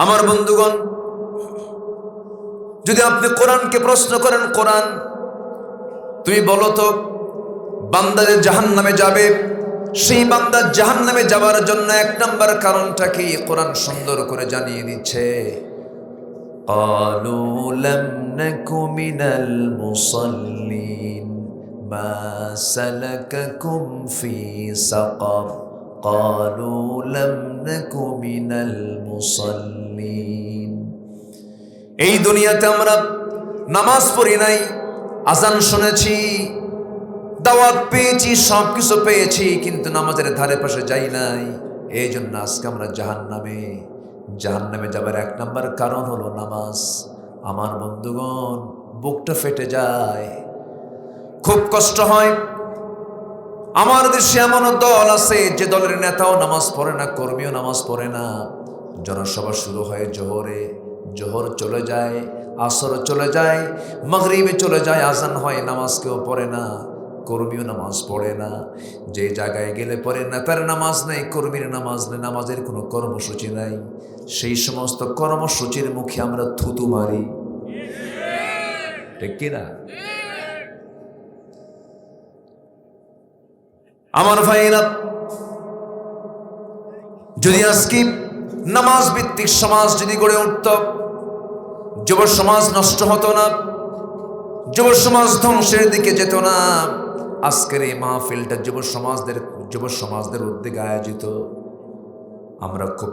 আমার বন্ধুগণ, যদি আপনি কোরআনকে প্রশ্ন করেন, কোরআন তুমি বলো তো বান্দা যে জাহান্নামে যাবে, সেই বান্দা জাহান্নামে যাবার জন্য এক নাম্বার কারণটা কি? কোরআন সুন্দর করে জানিয়ে দিচ্ছে, ক্বালু লাম নাকু মিনাল মুসাল্লিন মা সালাকাকুম ফি সাকার ক্বালু লাম নাকু মিনাল মুসাল্লিন। এই দুনিয়াতে আমরা নামাজ পড়ি নাই, আজান শুনেছি, দাওয়াত পেয়েছি, সব কিছু পেয়েছি, কিন্তু নামাজের ধারে পাশে যাই নাই। এই জন্য আজকে আমরা জাহান্নামে যাবার এক নাম্বার কারণ হলো নামাজ। আমার বন্ধুগণ, বুকটা ফেটে যায়, খুব কষ্ট হয়। আমার দেশে এমন দল আছে যে দলের নেতাও নামাজ পড়ে না, কর্মীও নামাজ পড়ে না। জনসভা শুরু হয় জোহরে, জোহর চলে যায়, আসর চলে যায়, মাগরিবে চলে যায়, আজান হয়, নামাজ কেউ পড়ে না, কর্মীও নামাজ পড়ে না। যে জায়গায় গেলে পরে নেতার নামাজ নেই, কর্মীর নামাজ নেই, নামাজের কোনো কর্মসূচি নাই, সেই সমস্ত কর্মসূচির মুখে আমরা থুতু মারি, ঠিক কিনা? আমার ভাইরা, যদি আজকে নামাজ ভিত্তিক সমাজ যদি গড়ে উঠত, যুব সমাজ নষ্ট হতো না, যুব সমাজ ধ্বংসের দিকে যেত না। আজকের এই মাহফিলটা যুব সমাজদের উদ্যোগে আয়োজিত। আমরা খুব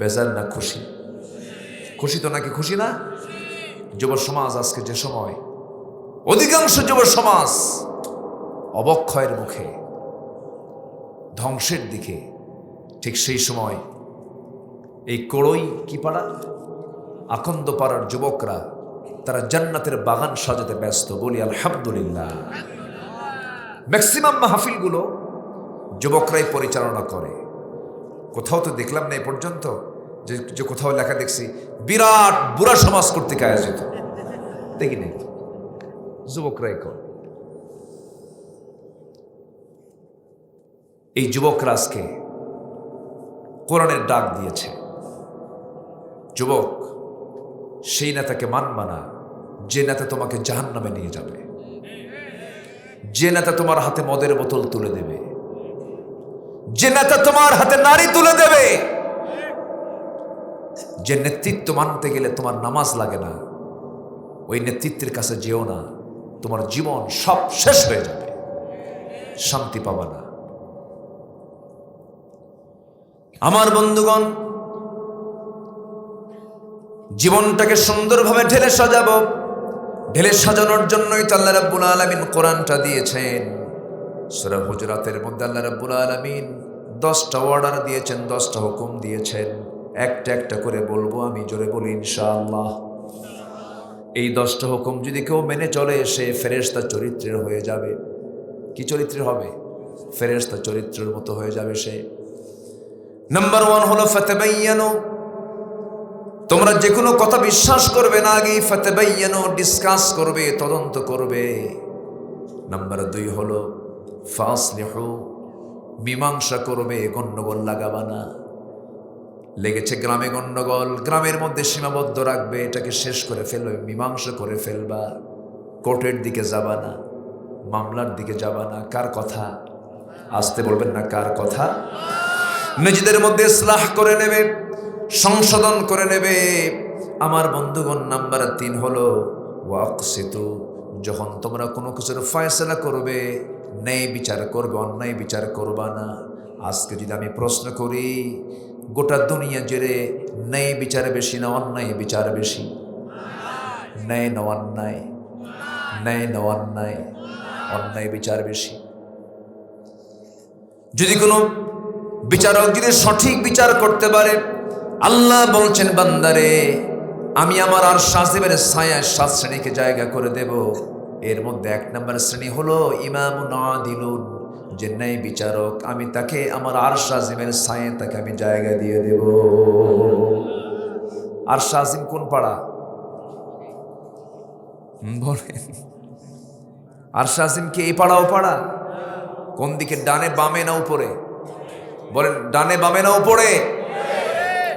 বেজার না খুশি? খুশি তো নাকি? খুশি না? যুব সমাজ আজকে যে সময়, অধিকাংশ যুব সমাজ অবক্ষয়ের মুখে, ধ্বংসের দিকে, ঠিক সেই সময় এই কোড়ই কি পাড়া, আকন্দ পাড়ার যুবকরা তারা জান্নাতের বাগান সাজাতে ব্যস্ত। বলি আলহামদুলিল্লাহ। ম্যাক্সিমাম মাহফিলগুলো যুবকরাই পরিচালনা করে। কোথাও তো দেখলাম না এ পর্যন্ত যে কোথাও লেখা দেখছি বিরাট বুড়া সমাজ কর্তৃক আয়োজিত, দেখি নেই, যুবকরাই করে। এই যুবকরা আজকে কোরআনের ডাক দিয়েছে। যুবক, সেই নেতাকে মানবা না যে নেতা তোমাকে জাহান্নামে নিয়ে যাবে, যে নেতা তোমার হাতে মদের বোতল তুলে দেবে, যে নেতা তোমার হাতে নারী তুলে দেবে, যে নেতৃত্ব মানতে গেলে তোমার নামাজ লাগে না, ওই নেতৃত্বের কাছে যেও না, তোমার জীবন সব শেষ হয়ে যাবে, শান্তি পাবা না। আমার বন্ধুগণ, জীবনটাকে সুন্দরভাবে ঢেলে সাজাবো, ঢেলে সাজানোর জন্যই তো আল্লাহ রাব্বুল আলামিন কোরআনটা দিয়েছেন। সূরা হুজুরাতের মধ্যে আল্লাহ রাব্বুল আলামিন 10টা অর্ডার দিয়েছেন, 10টা হুকুম দিয়েছেন। একটা একটা করে বলবো, আমি জোরে বলি ইনশাআল্লাহ। এই 10টা হুকুম যদি কেউ মেনে চলে, সে ফেরেশতা চরিত্রের হয়ে যাবে। কি চরিত্রের হবে? ফেরেশতা চরিত্রের মতো হয়ে যাবে সে। নাম্বার 1 হলো ফাতাবায়ানু, তোমরা যে কোনো কথা বিশ্বাস করবে না, আগে ফাতাবায়ানু, ডিসকাস করবে, তদন্ত করবে। নাম্বার 2 হলো ফাসলিহু, মীমাংসা করবে, গন্ডগোল লাগাবা না। লেগেছে গ্রামে গন্ডগোল, গ্রামের মধ্যে সীমাবদ্ধ রাখবে, এটাকে শেষ করে ফেলবে, মীমাংসা করে ফেলবা। কোর্টের দিকে যাবা না, মামলার দিকে যাবা না। কার কথা? আসতে বলবেন না, কার কথা? নিজেদের মধ্যে ইসলাহ করে নেবে, সংশোধন করে নেবে। আমার বন্ধুগণ, নাম্বার 3 হলো ওয়াকসিতু, যখন তোমরা কোনো কিছুর ফয়সালা করবে, ন্যায় বিচার করবে, অন্যায় বিচার করবা না। আজকে যদি আমি প্রশ্ন করি, গোটা দুনিয়া জুড়ে ন্যায় বিচার বেশি না অন্যায় বিচার বেশি? ন্যায় না অন্যায়? ন্যায় না অন্যায়? অন্যায় বিচার বেশি। যদি কোনো বিচারক যদি সঠিক বিচার করতে পারে, আল্লাহ বলছেন, বান্দারে আমি আমার আরশ আজিমের ছায়ায় 7 শ্রেণীকে জায়গা করে দেব। এর মধ্যে 1 নম্বর শ্রেণী হলো ইমামুন আদিলুন, যে ন্যায় বিচারক, আমি তাকে আমার আরশ আজিমের ছায়ায় তাকে আমি জায়গা দিয়ে দেব। আরশ আজিম কোন পাড়া বলেন? আরশ আজিম কি এই পাড়া ও পাড়া? কোন দিকে, ডানে বামে না উপরে? বলেন, ডানে বামে না উপরে?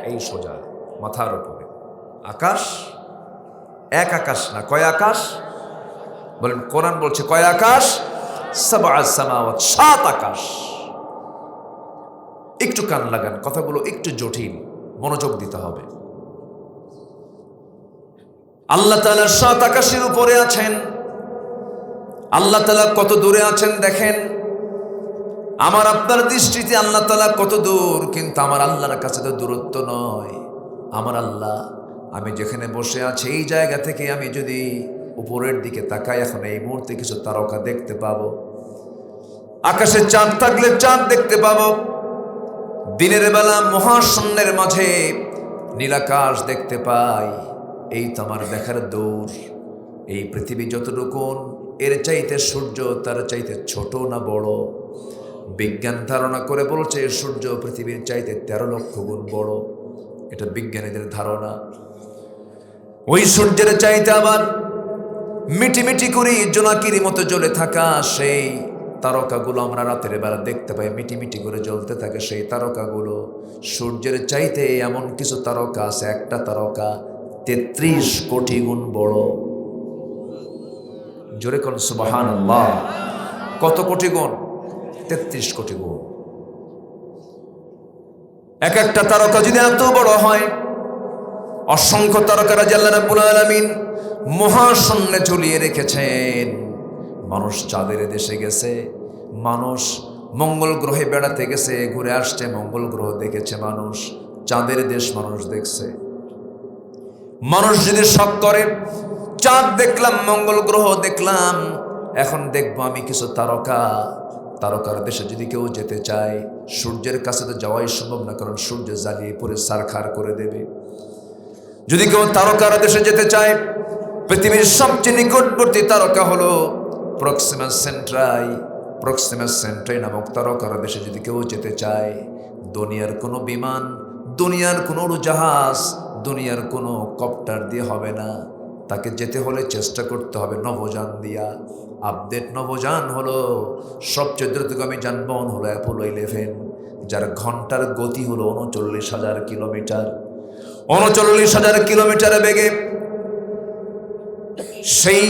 এই সোজা। মাথার উপরে। আকাশ এক আকাশ না, কয় আকাশ বলেন? কোরআন বলছে কয় আকাশ? সাবআ সামাওয়াত, 7 আকাশ। একটু কান লাগান, কথাগুলো একটু জটিল, মনোযোগ দিতে হবে। আল্লাহ তাআলা 7 আকাশের উপরে আছেন। আল্লাহ তাআলা কত দূরে আছেন দেখেন। আমার আপনার দৃষ্টিতে আল্লাহ তাআলা কত দূর, কিন্তু আমার আল্লাহর কাছে তো দূরত্ব নয়। আমার আল্লাহ, আমি যেখানে বসে আছি এই জায়গা থেকে আমি যদি উপরের দিকে তাকাই, এখন এই মুহূর্তে কিছু তারকা দেখতে পাবো। আকাশে চাঁদ থাকলে চাঁদ দেখতে পাবো। দিনের বেলা মহাশূন্যের মাঝে নীলাকাশ দেখতে পাই। এই তো আমার দেখার দূর। এই পৃথিবী যতটুকুন, এর চাইতে সূর্য তার চাইতে ছোট না বড়? বিজ্ঞান ধারণা করে বলছে সূর্য পৃথিবীর চাইতে 13 লক্ষ গুণ বড়। এটা বিজ্ঞানীদের ধারণা। ওই সূর্যের চাইতে আবার মিটিমিটি করে জোনাকির মতো জ্বলে থাকা সেই তারকাগুলো আমরা রাতের বেলা দেখতে পাই, মিটিমিটি করে জ্বলতে থাকে সেই তারকাগুলো। সূর্যের চাইতে এমন কিছু তারকা আছে, একটা তারকা 33 কোটি গুণ বড়। জোরে কোন সুবহানাল্লাহ। কত কোটি গুণ? 33 কোটি গুণ। এক একটা তারকা যদি এত বড় হয়, অসংখ্য তারকারা আল্লাহ রাব্বুল আলামিন মহাশূন্যে ঝুলিয়ে রেখেছেন। মানুষ চাঁদের দেশে গেছে, মানুষ মঙ্গল গ্রহে বেড়াতে গেছে, ঘুরে আসছে, মঙ্গল গ্রহ দেখেছে মানুষ, চাঁদের দেশ মানুষ দেখছে। মানুষ যদি শখ করে চাঁদ দেখলাম, মঙ্গল গ্রহ দেখলাম, এখন দেখবো আমি কিছু তারকা। তারকার দেশে যদি কেউ যেতে চায়, সূর্যের কাছে তো যাওয়াই সম্ভব না, কারণ সূর্য জ্বালিয়ে পরে সারখার করে দেবে। যদি কেউ তারকার দেশে যেতে চায়, পৃথিবীর সবচেয়ে নিকটবর্তী তারকা হলো প্রক্সিমা সেন্ট্রাই। প্রক্সিমা সেন্ট্রাই নামক তারকার দেশে যদি কেউ যেতে চায়, দুনিয়ার কোনো বিমান, দুনিয়ার কোনো উড়োজাহাজ, দুনিয়ার কোনো কপ্টার দিয়ে হবে না। তাকে যেতে হলে চেষ্টা করতে হবে নভোযান দিয়া। আপডেট নভোযান হলো সবচেয়ে দ্রুতগামী যানবাহন, হলো অ্যাপোলো 11, যার ঘন্টার গতি হলো 39,000 কিলোমিটার। 39,000 কিলোমিটার বেগে সেই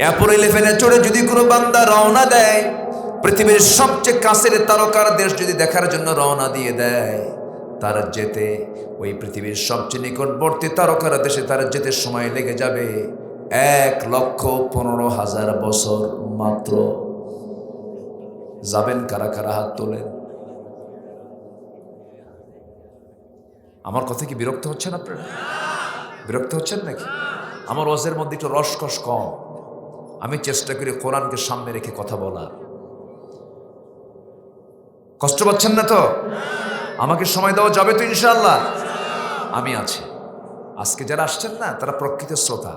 অ্যাপোলো 11-এ চড়ে যদি কোনো বান্দা রওনা দেয়, পৃথিবীর সবচেয়ে কাছের তারকার দেশ যদি দেখার জন্য রওনা দিয়ে দেয়, তার যেতে ওই পৃথিবীর সবচেয়ে নিকটবর্তী তারকার দেশে তার যেতে সময় লেগে যাবে 1,15,000 বছর মাত্র। যাবেন কারা কারা? হাত তোলেন। আমার কথা কি বিরক্ত হচ্ছেন আপনারা? বিরক্ত হচ্ছেন নাকি? আমার ওয়াজের মধ্যে একটু রসকস কম। আমি চেষ্টা করি কোরআনকে সামনে রেখে কথা বলার। কষ্ট পাচ্ছেন না তো? আমাকে সময় দেওয়া যাবে তো ইনশাআল্লাহ? আমি আছি। আজকে যারা আসছেন না, তারা প্রকৃত শ্রোতা।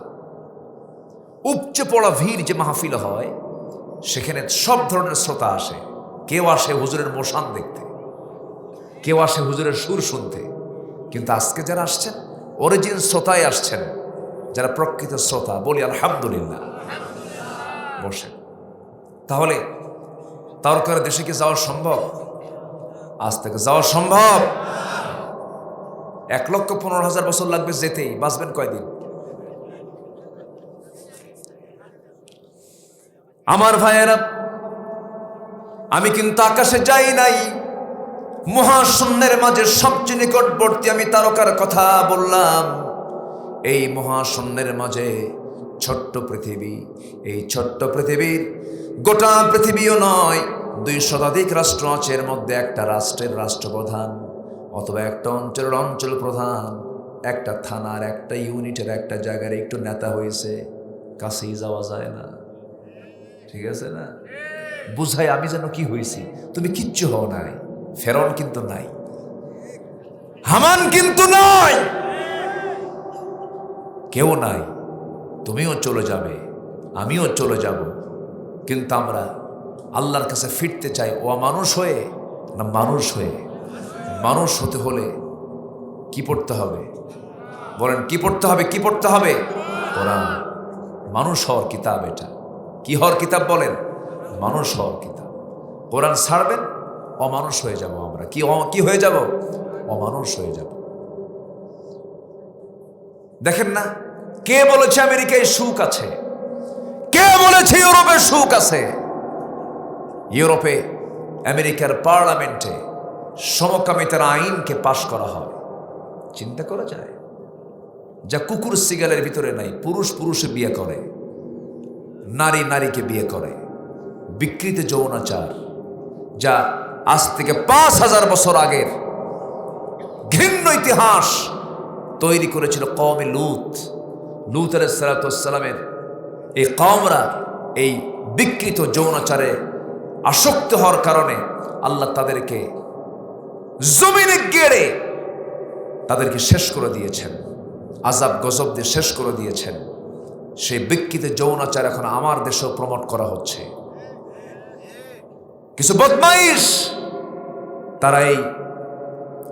উপচে পড়া ভিড় যে মাহফিল হয়, সেখানে সব ধরনের শ্রোতা আসে। কেউ আসে হুজুরের মোশান দেখতে, কেউ আসে হুজুরের সুর শুনতে, কিন্তু আজকে যারা আসছেন অরিজিন শ্রোতায় আসছেন, যারা প্রকৃত শ্রোতা। বলি আলহামদুলিল্লাহ। বসে। তাহলে তারকার দেশে কি যাওয়া সম্ভব? আজ থেকে যাওয়া সম্ভব? 1,15,000 বছর লাগবে যেতেই। বাঁচবেন কয়দিন? আমার ভাইয়েরা, আমি কিন্তু আকাশে যাই নাই, মহাশূন্যের মাঝে সবচেয়ে নিকটবর্তী আমি তারকার কথা বললাম। এই মহাশূন্যের মাঝে ছোট্ট পৃথিবী, এই ছোট্ট পৃথিবীর গোটা পৃথিবীও নয়, 2 শতাধিক রাষ্ট্র আছে। এর মধ্যে একটা রাষ্ট্রের রাষ্ট্রপ্রধান, অথবা একটা অঞ্চলের অঞ্চল প্রধান, একটা থানার, একটা ইউনিটের, একটা জায়গার একটু নেতা হয়েছে, কাছেই যাওয়া যায় না। ঠিক আছে না? বুঝাই আমি যেন কি হয়েছি, তুমি কিচ্ছু হও নাই। ফেরন কিন্তু নাই, হামান কিন্তু নাই, কেউ নাই। তুমিও চলে যাবে, আমিও চলে যাব, কিন্তু আমরা আল্লাহর কাছে ফিরতে চাই অমানুষ হয়ে না মানুষ হয়ে? মানুষ হতে হলে কি পড়তে হবে? বলেন কি পড়তে হবে? কি পড়তে হবে? কোরআন। মানুষ হওয়ার কিতাব এটা। কি হওয়ার কিতাব বলেন? মানুষ হওয়ার কিতাব। কোরআন ছাড়বেন, অমানুষ হয়ে যাব আমরা। কি হয়ে যাব? অমানুষ হয়ে যাব। দেখেন না, কে বলেছে আমেরিকায় সুখ আছে? কে বলেছে ইউরোপে সুখ আছে? ইউরোপে আমেরিকার পার্লামেন্টে সমকামিতার আইনকে পাশ করা হয়। চিন্তা করা যায়? যা কুকুর সিগালের ভিতরে নাই। পুরুষ পুরুষে বিয়ে করে, নারী নারীকে বিয়ে করে, বিকৃত যৌনাচার, যা আজ থেকে 5000 বছর আগের ঘৃণ্য ইতিহাস তৈরি করেছিল কওমে লূত। লূত আলাইহিস সালাতু ওয়াস সালামের এই কওমরা এই বিকৃত যৌনাচারে আসক্ত হওয়ার কারণে আল্লাহ তাদেরকে জমিনে গেড়ে তাদেরকে শেষ করে দিয়েছেন, আযাব গজব দিয়ে শেষ করে দিয়েছেন। সেই বিকৃত যৌনাচার এখন আমার দেশেও প্রমোট করা হচ্ছে। কিছু বদমাইশ তারা এই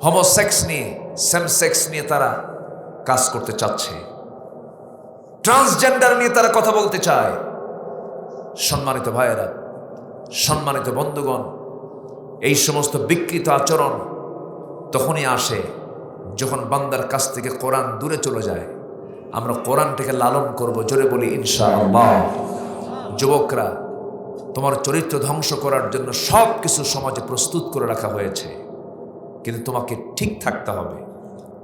হোমোসেক্স নিয়ে, সেম সেক্স নিয়ে তারা কাজ করতে চাচ্ছে, ট্রান্সজেন্ডার নিয়ে তারা কথা বলতে চায়। সম্মানিত ভাইয়েরা, সম্মানিত বন্ধুগণ, এই সমস্ত বিকৃত আচরণ তখনই আসে যখন বান্দার কাছ থেকে কোরআন দূরে চলে যায়। আমরা কোরআনটাকে লালন করব, জোরে বলি ইনশাআল্লাহ। যুবকরা, তোমার চরিত্র ধ্বংস করার জন্য সব কিছু সমাজে প্রস্তুত করে রাখা হয়েছে, কিন্তু তোমাকে ঠিক থাকতে হবে,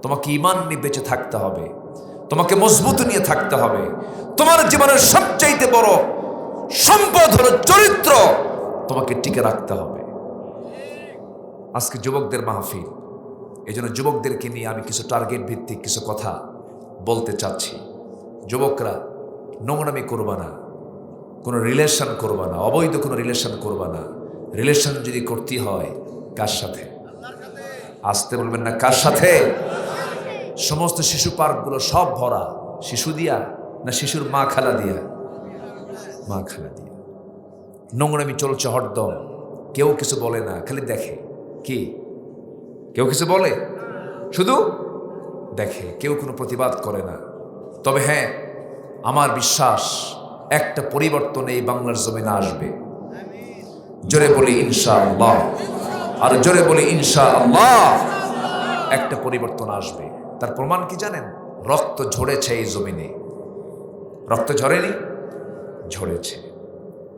তোমাকে ঈমান নিয়ে বেঁচে থাকতে হবে, তোমাকে মজবুত নিয়ে থাকতে হবে। তোমার জীবনের সবচাইতে বড় সম্পদ হলো চরিত্র, তোমাকে টিকে রাখতে হবে। আজকে যুবকদের মাহফিল, এই জন্য যুবকদেরকে নিয়ে আমি কিছু টার্গেট ভিত্তিক কিছু কথা বলতে চাচ্ছি। যুবকরা, নোংরামি করবা না, কোনো রিলেশন করবা না, অবৈধ কোনো রিলেশন করবা না। রিলেশন যদি করতে হয়, কার সাথে? আসতে বলবেন না, কার সাথে? সমস্ত শিশু পার্কগুলো সব ভরা, শিশু দিয়া না শিশুর মা খালা দিয়া? মা খালা দিয়া। নোংরামি চলছে হরদম, কেউ কিছু বলে না, খালি দেখে। কি কেউ কিছু বলে? শুধু দেখে, কেউ কোনো প্রতিবাদ করে না। তবে হ্যাঁ, আমার বিশ্বাস একটা পরিবর্তন এই বাংলার জমিনে আসবে। জোরে বলি ইনশাআল্লাহ, আর জোরে বলি ইনশাআল্লাহ। একটা পরিবর্তন আসবে। তার প্রমাণ কি জানেন? রক্ত ঝরেছে এই জমিনে। রক্ত ঝরেনি? ঝরেছে।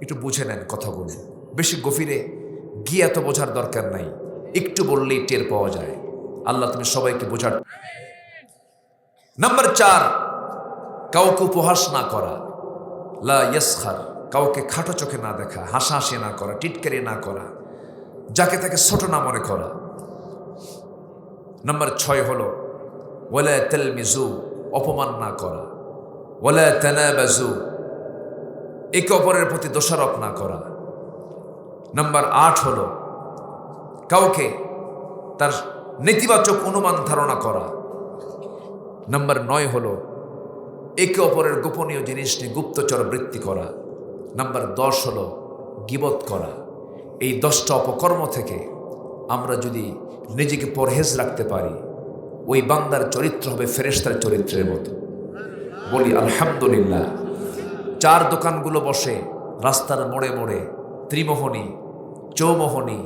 একটু বুঝে নেন কথাগুলো, বেশি গভীরে গিয়ে এত বোঝার দরকার নাই, একটু বললেই টের পাওয়া যায়। আল্লাহ তুমি সবাইকে বোঝার। নাম্বার 4, কাউকে উপহাস না করা, লা ইয়াসখার, কাউকে খাটো চোখে না দেখা, হাসাহাসি না করা, টিটকারি না করা, যাকে তাকে ছোট না মনে করা। নাম্বার 6 হলো ওয়ালা তালমিজু, অপমান না করা, ওয়ালা তানাবাজু, একে অপরের প্রতি দোষারোপ না করা। নাম্বার 8 হলো কাউকে তার নেতিবাচক অনুমান ধারণা করা। নাম্বার 9 হলো একে অপরের গোপনীয় জিনিস নিয়ে গুপ্তচর বৃত্তি করা। নাম্বার 10 হলো গীবত করা। এই 10টা অপকর্ম থেকে আমরা যদি নিজেকে পরহেজ রাখতে পারি, ওই বান্দার চরিত্র হবে ফেরেশতার চরিত্রের মতো। বলি আলহামদুলিল্লাহ। 4 দোকানগুলো বসে রাস্তার মোড়ে মোড়ে, ত্রিমোহনী, চৌমোহনী,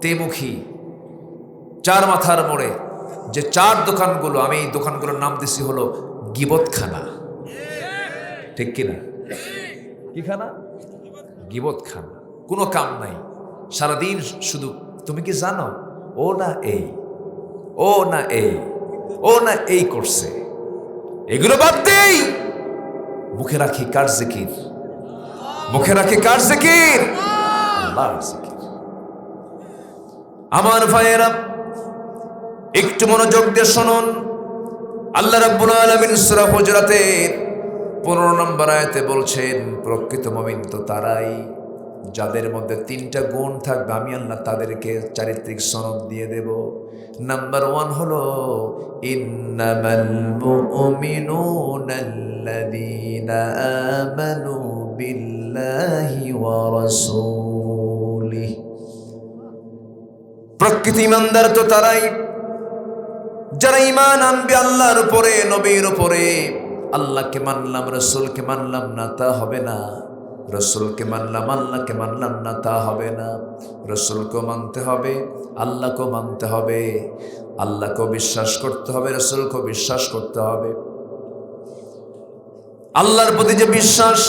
তেমুখী, 4 মাথার মোড়ে যে 4 দোকানগুলো, আমি এই দোকানগুলোর নাম দিছি হলো গীবতখানা। ঠিক কিনা? কি খানা? গীবতখানা। কোনো কাম নাই, সারাদিন শুধু তুমি কি জানো, ও না এই, ও না এই, ও না এই করছে। এগুলো বাদ দেই, মুখে রাখি কার জিকির? মুখে রাখি কার জিকির? আল্লাহর জিকির। আমার ভাইয়েরা, একটু মনোযোগ দিয়ে শুনুন। আল্লাহ রাব্বুল আলামিন সূরা হুজুরাতের 15 নম্বর আয়াতে বলছেন, প্রকৃত মুমিন তো তারাই যাদের মধ্যে 3টা গুণ থাকবে, আমি আল্লাহ তাদেরকে চারিত্রিক সনদ দিয়ে দেব। নাম্বার 1 হলো ইন্নামাল মুমিনুনা আল্লাযীনা আমানু বিল্লাহি ওয়া রাসূলিহি। প্রকৃত ঈমানদার তো তারাই যারা ঈমান আনবে আল্লাহর উপরে, নবীর উপরে। আল্লাহকে মানলাম, রাসূলকে মানলাম না, তা হবে না। রাসূলকে মানলাম, আল্লাহকে মানলাম না, তা হবে না। রাসূলকেও মানতে হবে, আল্লাহকেও মানতে হবে। আল্লাহকেও বিশ্বাস করতে হবে, রাসূলকেও বিশ্বাস করতে হবে। আল্লাহর প্রতি যে বিশ্বাস,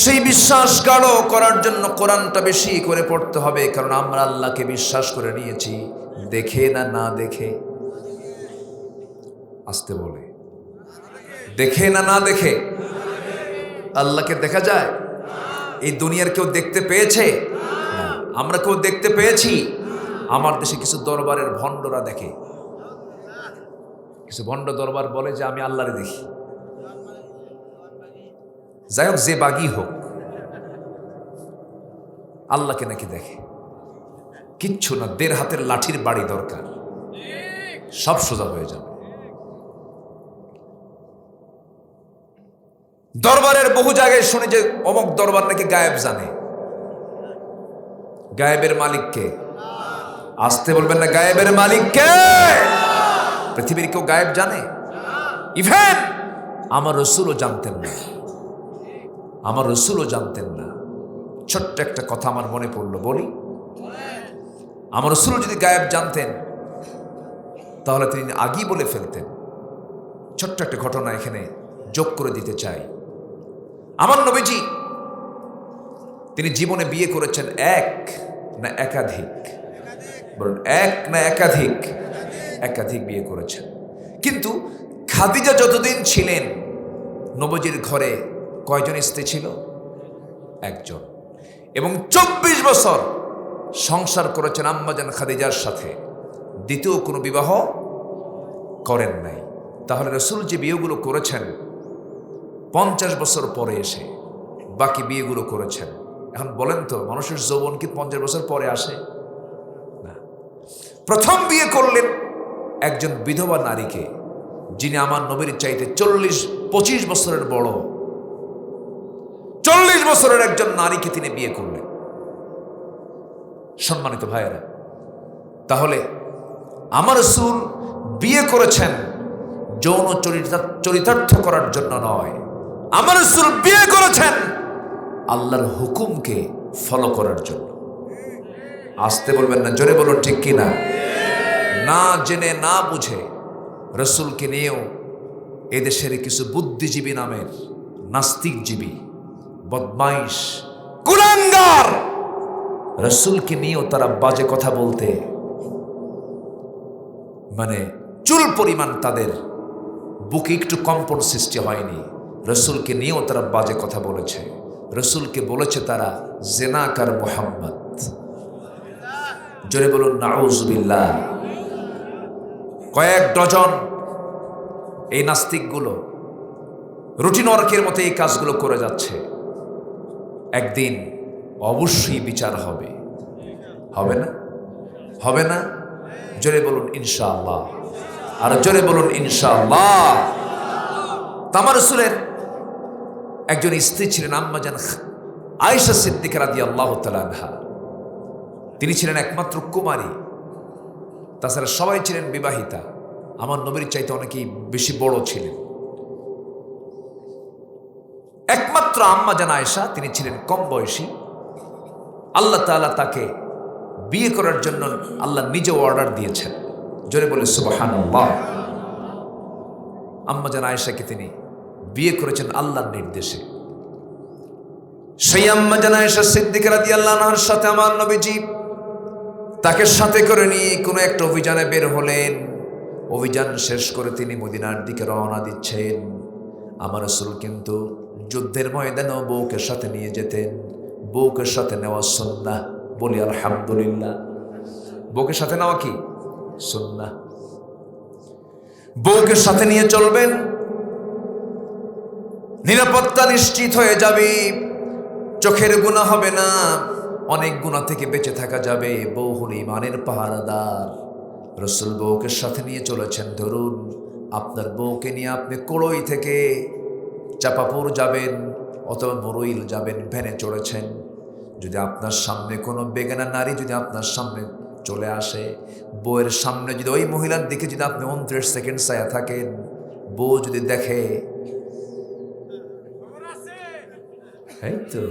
সেই বিশ্বাস গাঢ় করার জন্য কোরআনটা বেশি করে পড়তে হবে। কারণ আমরা আল্লাহকে বিশ্বাস করে নিয়েছি দেখে না দেখে। আসতে বলে, দেখে না দেখে। আল্লাহকে দেখা যায়? এই দুনিয়ার কেউ দেখতে পেয়েছে? আমরা কেউ দেখতে পেয়েছি? আমার দেশে কিছু দরবারের ভণ্ডরা দেখে, কিছু ভণ্ড দরবার বলে যে আমি আল্লাহরে দেখি। যাই হোক, যে বাগি হোক, আল্লাহকে নাকি দেখে। কিচ্ছু না, ১.৫ হাতের লাঠির বাড়ি দরকার, সব সোজা হয়ে যাবে। দরবারের বহু জায়গায় শুনি যে অমুক দরবার নাকি গায়েব জানে। গায়েবের মালিককে? আসতে বলবেন না, গায়েবের মালিককে? পৃথিবীর কেউ গায়েব জানে? ইভেন আমার রসুলও জানতেন না, আমার রসুলও জানতেন না। ছোট্ট একটা কথা আমার মনে পড়লো, বলি। আমার রসুল যদি গায়েব জানতেন তাহলে তিনি আগেই বলে ফেলতেন। ছোট্ট একটা ঘটনা এখানে যোগ করে দিতে চাই। আমার নবীজি, তিনি জীবনে বিয়ে করেছেন এক না একাধিক? বলুন, এক না একাধিক? একাধিক বিয়ে করেছেন। কিন্তু খাদিজা যতদিন ছিলেন নবীজির ঘরে কয়জন স্ত্রী ছিল? একজন। এবং ২৪ বছর সংসার করেছেন আম্মাজান খাদিজার সাথে, দ্বিতীয় কোনো বিবাহ করেন নাই। তাহলে রসুল যে বিয়েগুলো করেছেন ৫০ বছর পরে এসে বাকি বিয়েগুলো করেছেন। এখন বলেন তো, মানুষের যৌবন কি ৫০ বছর পরে আসে? না। প্রথম বিয়ে করলেন একজন বিধবা নারীকে, যিনি আমার নবীর চাইতে ২৫ বছরের বড়। ৪০ বছরের একজন নারীকে তিনি বিয়ে করলেন। সম্মানিত ভাইয়েরা, তাহলে আমার রাসূল বিয়ে করেছেন যৌন চরিতার্থ করার জন্য নয়। আমার রাসূল বিয়ে করেছেন আল্লাহর হুকুমকে ফলো করার জন্য। আসতে বলবেন না, জোরে বলুন ঠিক কিনা? না জেনে না বুঝে রাসূলকে নিয়েও এদেশের কিছু বুদ্ধিজীবী নামের নাস্তিকজীবী, বদমাইশ, কুলাঙ্গার, রাসূলকে নিয়েও তারা বাজে কথা বলতে, মানে চুল পরিমাণ তাদের বুকে একটু কম্পন সৃষ্টি হয়নি। রাসূলকে নিয়েও তারা বাজে কথা বলেছে। রাসূলকে বলেছে তারা জেনাকার মুহাম্মদ। জোরে বলুন নাউযুবিল্লাহ। কয়েক ডজন এই নাস্তিকগুলো রুটিন ওয়ার্কের মতো এই কাজগুলো করে যাচ্ছে। একদিন অবশ্যই বিচার হবে, হবে না? হবে না? জোরে বলুন ইনশাআল্লাহ। আর জোরে বলুন ইনশাআল্লাহ। আমার রাসূলের একজন স্ত্রী ছিলেন আম্মাজান আয়েশা সিদ্দিকা রাদিয়াল্লাহু তাআলা আনহা। তিনি ছিলেন একমাত্র কুমারী, তাছাড়া সবাই ছিলেন বিবাহিতা। আমার নবীর চাইতে অনেকেই বেশি বড় ছিলেন। একমাত্র আম্মাজান আয়েশা, তিনি ছিলেন কম বয়সী। আল্লাহ তাআলা তাকে বিয়ে করার জন্য আল্লাহ নিজে অর্ডার দিয়েছেন। জোরে বলে সুবহানাল্লাহ। আম্মাজান আয়েশাকে তিনি বিয়ে করেছেন আল্লাহর নির্দেশে। সেই আম্মাজান আয়েশা সিদ্দিকা রাদিয়াল্লাহু আনহার সাথে আমার নবীজি তাকে সাথে করে নিয়ে কোনো একটা অভিযানে বের হলেন। অভিযান শেষ করে তিনি মদিনার দিকে রওনা দিচ্ছেন। আমার রাসূল কিন্তু যুদ্ধের ময়দানেও বউকে সাথে নিয়ে যেতেন। বউকে সাথে নেওয়া সুন্নাহ, বলি আলহামদুলিল্লাহ। বউকে সাথে নেওয়া কি সুন্নাহ। বউকে সাথে নিয়ে চলবেন, নিরাপত্তা নিশ্চিত হয়ে যাবে, চোখের গুনাহ হবে না, অনেক গুনাহ থেকে বেঁচে থাকা যাবে। বউ হল ঈমানের পাহারাদার। রাসূল বউকে সাথে নিয়ে চলেছেন। ধরুন আপনার বউকে নিয়ে আপনি কোড়ই থেকে চাপাপুর যাবেন অথবা মরুইল যাবেন, ভ্যানে চড়েছেন। যদি আপনার সামনে কোনো বেগানা নারী যদি আপনার সামনে চলে আসে, বউয়ের সামনে যদি ওই মহিলার দিকে যদি আপনি 29 সেকেন্ড চায়া থাকেন, বউ যদি দেখে, এই তো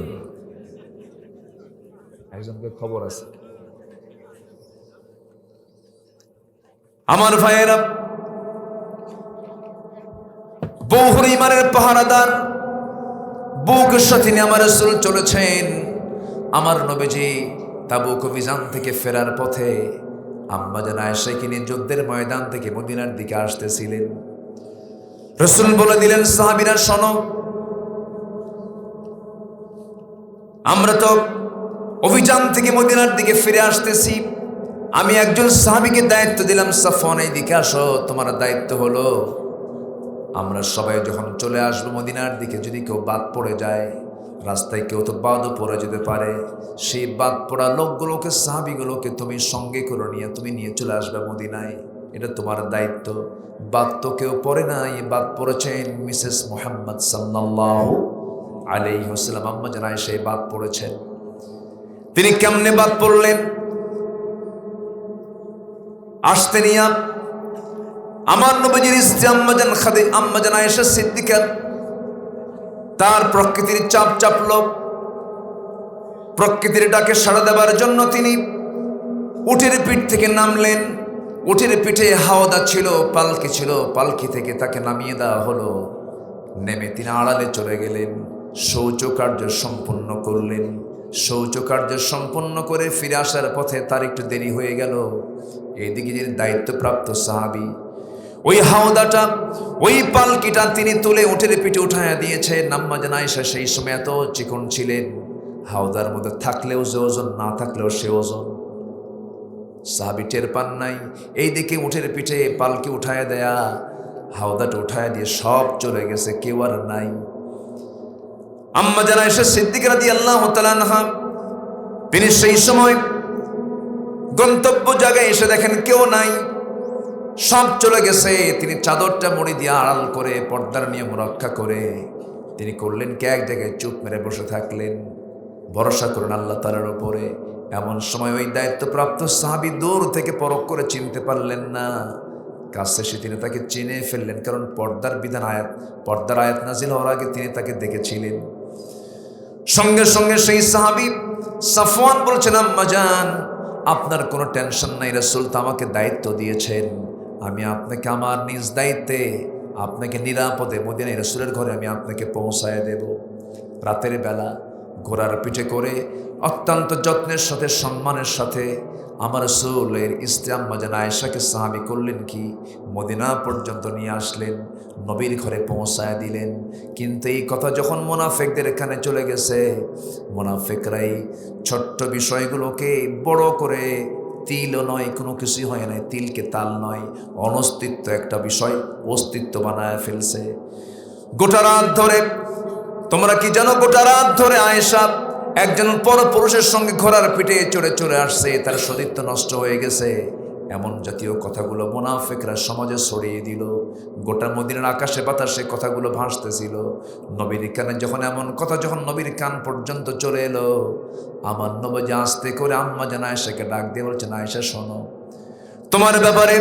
একজনকে খবর আছে। আমার ভাইয়েরা, বহু ইমানের পাহারাদার, বুকের সাথে নিয়ে আমার রাসূল চলেছেন। আমার নবীজি তাবুক অভিযান থেকে ফেরার পথে আম্মা জান আয়েশাকে নিয়ে যুদ্ধের ময়দান থেকে মদিনার দিকে আসতেছিলেন। রাসূল বলে দিলেন, সাহাবীরা শোনো, আমরা তো অভিযান থেকে মদিনার দিকে ফিরে আসতেছি। আমি একজন সাহাবীকে দায়িত্ব দিলাম, সাফওয়ান এই দিকে আসো, তোমার দায়িত্ব হলো আমরা সবাই যখন চলে আসবো মদিনার দিকে, যদি কেউ বাদ পড়ে যায়, রাস্তায় কেউ তো বাদও পড়ে যেতে পারে, সেই বাদ পড়া লোকগুলোকে, সাহাবীগুলোকে তুমি সঙ্গে করে নিয়ে তুমি নিয়ে চলে আসবে মদিনায়, এটা তোমার দায়িত্ব। বাদ তো কেউ পড়ে নাই, বাদ পড়েছেন মিসেস মুহাম্মদ সাল্লাল্লাহু আলাইহি ওয়াসাল্লাম, আম্মা জান আয়েশা বাদ পড়েছেন। তিনি কেমনে বাদ পড়লেন? আসতে নিয়া আমার নবীজির স্ত্রী আম্মা জান আয়েশা সিদ্দিকা তার প্রকৃতির চাপ চাপল। প্রকৃতির ডাকে সাড়া দেবার জন্য তিনি উটের পিঠ থেকে নামলেন। উটের পিঠে হাওদা ছিল, পালকি ছিল, পালকি থেকে তাকে নামিয়ে দেওয়া হলো। নেমে তিনি আড়ালে চলে গেলেন, শৌচকার্য সম্পন্ন করলেন। শৌচকার্য সম্পন্ন করে ফিরে আসার পথে তার একটু দেরি হয়ে গেল। এইদিকে যিনি দায়িত্বপ্রাপ্ত সাহাবী, ওই হাওদাটা, ওই পালকিটা তিনি তুলে উটের পিঠে উঠাইয়া দিয়েছেন। আম্মা জান আয়েশা সেই সময় এত চিকন ছিলেন, হাওদার মধ্যে থাকলেও যে ওজন, না থাকলেও সে ওজন। সাহাবী টের পান নাই। এইদিকে উটের পিঠে পালকি উঠাইয়া দেয়া, হাওদাটা উঠাইয়া দিয়ে সব চলে গেছে, কেউ আর নাই। আম্মা জান আয়েশা সিদ্দিকা রাদিয়াল্লাহু তাআলা আনহা তিনি সেই সময় গন্তব্য জায়গায় এসে দেখেন কেউ নাই, সব চলে গেছে। তিনি চাদরটা মুড়ি দিয়ে আড়াল করে, পর্দার নিয়ম রক্ষা করে তিনি করলেন কি, এক জায়গায় চুপ মেরে বসে থাকলেন। ভরসা করুন আল্লাহ তাআলার উপরে। এমন সময় ওই দায়িত্বপ্রাপ্ত সাহাবী দূর থেকে পরখ করে চিনতে পারলেন না, কাছে এসে তিনি তাকে চিনে ফেললেন, কারণ পর্দার আয়াত নাজিল হওয়ার আগে তিনি তাকে দেখেছিলেন। সঙ্গে সঙ্গে সেই সাহাবী সাফওয়ান বলছেন, আম্মা জান আপনার কোনো টেনশন নাই, রাসূল তো আমাকে দায়িত্ব দিয়েছেন, আমি আপনাকে আমার নিজ দায়িত্বে আপনাকে নিরাপদে মদিনায় রাসূলের ঘরে আমি আপনাকে পৌঁছায় দেব। রাতের বেলা ঘোড়ার পিঠে করে অত্যন্ত যত্নের সাথে, সম্মানের সাথে আমার রাসূলের স্ত্রী আম্মা জান আয়েশাকে সাহাবী করলেন কি, মদিনা পর্যন্ত নিয়ে আসলেন, নবীর ঘরে পৌঁছায় দিলেন। কিন্তু এই কথা যখন মুনাফিকদের এখানে চলে গেছে, মুনাফিকরাই ছোট্ট বিষয়গুলোকে বড় করে, তিলও নয়, কোনো কিছুই হয় নাই, তিলকে তাল নয়, অনস্তিত্ব একটা বিষয় অস্তিত্ব বানায় ফেলছে। গোটা রাত ধরে, তোমরা কি জানো, গোটা রাত ধরে আয়েশা একজন পরপুরুষের সঙ্গে ঘোড়ার পিঠে চড়ে চড়ে আসছে, তার সতীত্ব নষ্ট হয়ে গেছে, এমন জাতীয় কথাগুলো মুনাফিকরা সমাজে ছড়িয়ে দিল। গোটা মদিনার আকাশে বাতাসে কথাগুলো ভাসতেছিল। নবীর কানে যখন এমন কথা যখন নবীর কান পর্যন্ত চলে এলো, আমার নবী আস্তে করে আম্মা জান আয়েশাকে ডাক দিয়ে বলছেন, আয়েশা শোনো, তোমার ব্যাপারে